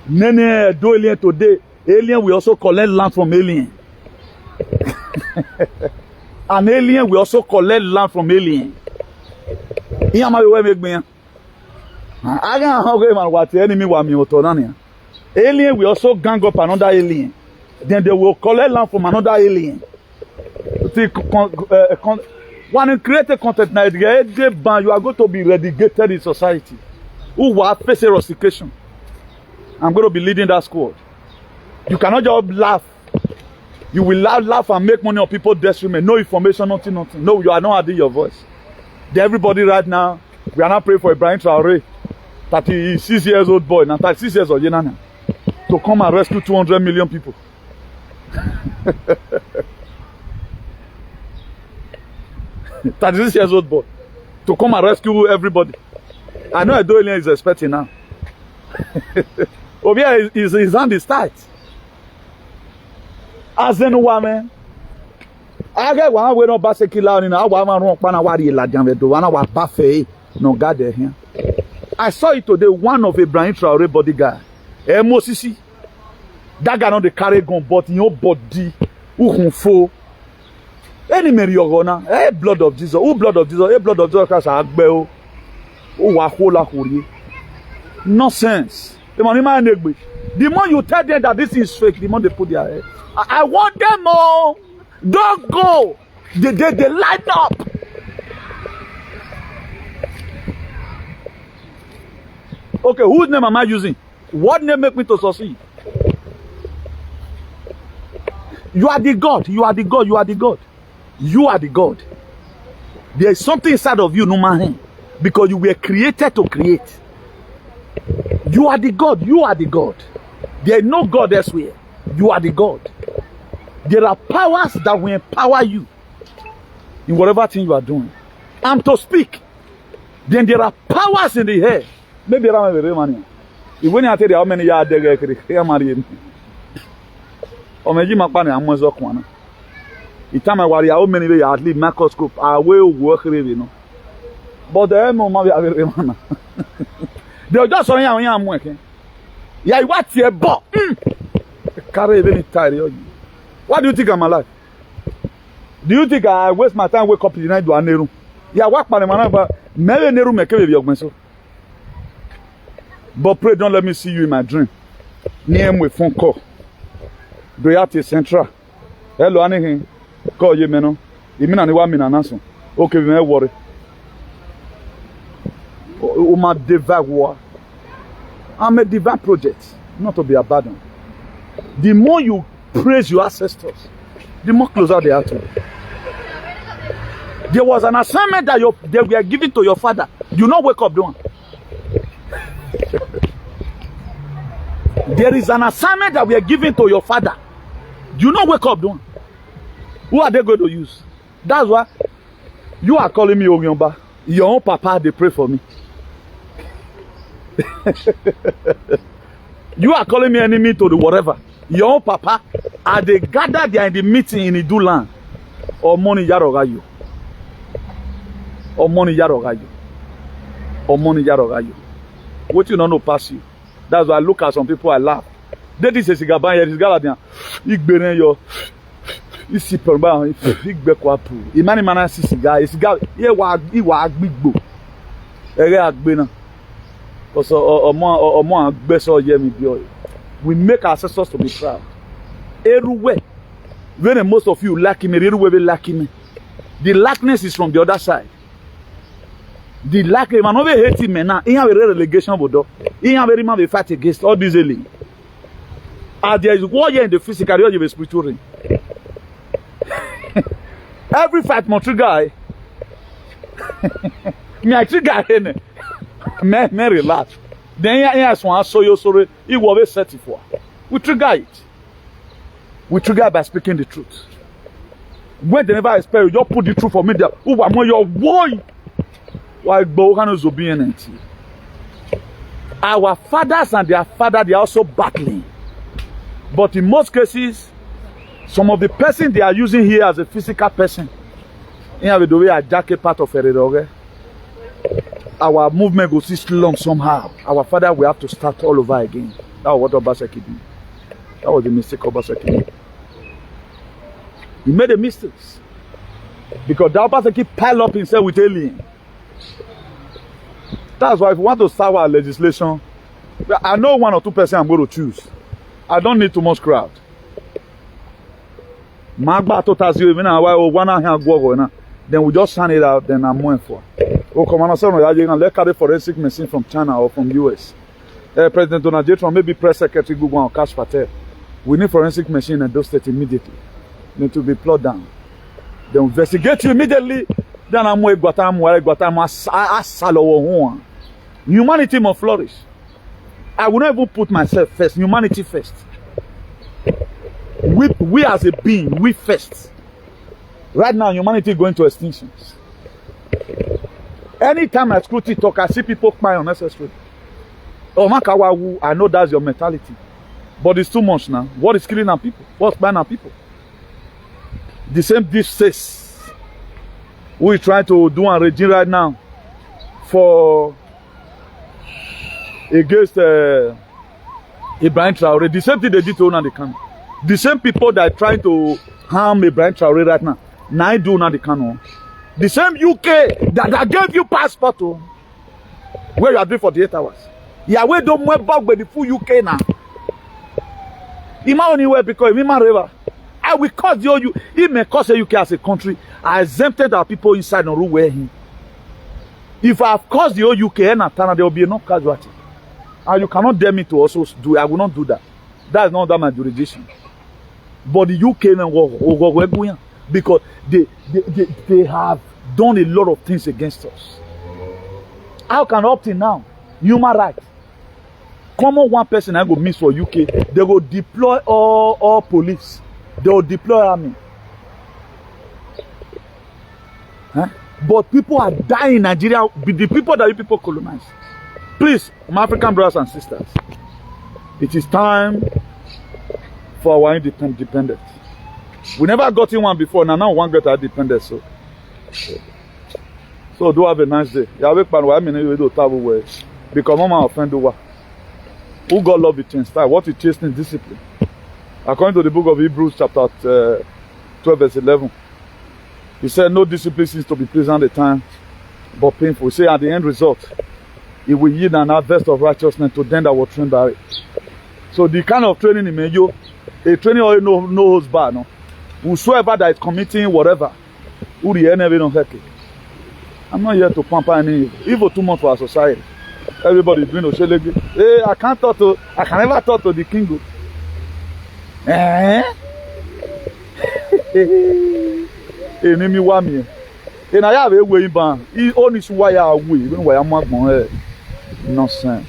S1: Nene do alien today. Alien we also collect land from alien. An alien we also collect land from alien. He am I make me. I can't hungry man what the enemy want me to alien we also gang up another alien. Then they will collect land from another alien. When you create a content now, you are going to be relegated in society. Who will face rustication? I'm going to be leading that squad. You cannot just laugh. You will laugh and make money on people's detriment. No information, nothing. No, you are not adding your voice. Then everybody right now, we are not praying for Ibrahim TRAORÉ, 36 years old boy, now 36 years old, to come and rescue 200 million people. 36 years old boy to come and rescue everybody. I know Adolien is expecting now. Over here, his hand is tight. As in woman, I get one way no basekila in our woman wrong panawari la jambe one our buffet no God here. I saw it today, one of Ibrahim TRAORÉ bodyguard. Mosisi. That guy not the carry gun, but in your body, who fo. Any Mary Ogona, blood of Jesus, blood of Jesus, blood of Jesus, Agbeo, Wahola. Nonsense. The more you tell them that this is fake, the more they put their head. I want them all. Don't go. They light up. Okay, whose name am I using? What name make me to succeed? You are the God. You are the God. You are the God. You are the God. There is something inside of you, no man, because you were created to create. You are the God. You are the God. There is no God elsewhere. You are the God. There are powers that will empower you in whatever thing you are doing. I'm to speak. Then there are powers in the air. Maybe around the money. When I tell you how many years they married, or maybe my partner, I'm was one. The time I worry how many years at least microscope, I will work, you know. But the no maybe I they're just on here when I'm working. Yeah, what's your butt? Carry any tired. What do you think I'm alive? Do you think I waste my time wake up in the night to a room? Yeah, what man, but maybe in the room make a myself. But pray don't let me see you in my dream. Near me phone call. Do you have to Central? Hello, anything? Call you, man. You mean I want me an answer? Okay, we may worry. My divine war. I'm a divine project, not to be abandoned. The more you praise your ancestors, the more closer they are to you. There was an assignment that they were given to your father. You not wake up doing. There is an assignment that we are giving to your father. You not wake up doing. Who are they going to use? That's why you are calling me Ogyomba. Your own papa, they pray for me. You are calling me enemy to the whatever. Your own papa, are they gathered there in the meeting in the land? Or money yarogayu. Or money yarogayu. Or money yarogayu. What you don't know pass you. That's why I look at some people, I laugh. They this is a cigar here, this Galadian. Igberen yo. Isi perba, igbe kwapu. Imani mana si cigar, cigar. Ye wa agbigbo. Ere agbe na. Also, we make our ancestors to be proud. Everywhere. When most of you lack me, everywhere we lack me. The lackness is from the other side. The lack, man, over hating men now. He have a relegation, but he have very much fight against all these aliens. And there is war here in the physical, there is the spiritual ring. Every fight, my trigger. Me trigger. Me relax. Then yes, one so you sorry. It will be set for. We trigger it. We trigger by speaking the truth. When they never expect you, just put the truth for me there. Who am your boy? Why Bohanos obedience? Our fathers and their father, they are also battling. But in most cases, some of the person they are using here as a physical person, in have the way a jacket part of it. Our movement goes this long somehow. Our father will have to start all over again. That was what Obaseki did. That was the mistake Obaseki did. He made a mistake. Because that Obaseki piled up himself with alien. That's why if we want to start our legislation, I know 1 or 2 percent I'm going to choose. I don't need too much crowd. Then we just sign it out, then I'm moving for. O-Colonialism, let's carry forensic machine from China or from US. President Nt.Tund, maybe Press Secretary Google or Cash Patel. We need forensic machine in those states immediately. Then to be plowed down. They investigate you immediately. Then I'm going to humanity must flourish. I will not even put myself first. Humanity first. We as a being, we first. Right now, humanity is going to extinctions. Anytime I scrutiny talk, I see people crying unnecessarily. Oh, Makawawu, I know that's your mentality. But it's too much now. What is killing our people? What's buying our people? The same dish says we try to do a regime right now for against Ibrahim TRAORÉ. The same thing they did to Nnamdi Kanu. The same people that are trying to harm Ibrahim TRAORÉ right now. Now I do Nnamdi Kanu. The same UK that gave you passport to where you are doing 48 hours. Yeah, we don't move back with the full UK now. Ima anywhere because Ima River. I will cause you. It may cause the UK as a country. I exempted our people inside and rule where him. If I have caused the whole UK and Ntana, there will be enough casualty. And you cannot dare me to also do it. I will not do that. That is not that my jurisdiction. But the UK because they have done a lot of things against us. How can up till now, human rights, common one person I go miss for UK, they go deploy all police, they will deploy army. Huh? But people are dying in Nigeria, the people that you people colonize. Please, my African brothers and sisters, it is time for our independence. We never got in one before, now we want to get our independence. So do have a nice day. Because mama offend who God love it in style. What is chastening? Discipline. According to the book of Hebrews chapter 12 verse 11. He said no discipline seems to be pleasant at the time, but painful. He said at the end result, it will yield an harvest of righteousness to them that were trained by it. So the kind of training in you, a training already knows bad. No? Whosoever that is committing whatever, who the enemy don't hurt it. I'm not here to pamper any evil too much for our society. Everybody is doing Oshelegi. Hey, I can never talk to the king. Enemy wa me. And I have a way ban. He only why I we even why I'm not nonsense.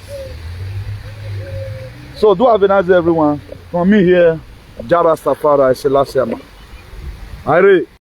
S1: So do have a nice day, everyone. From me here, Jara Safara, Selassie.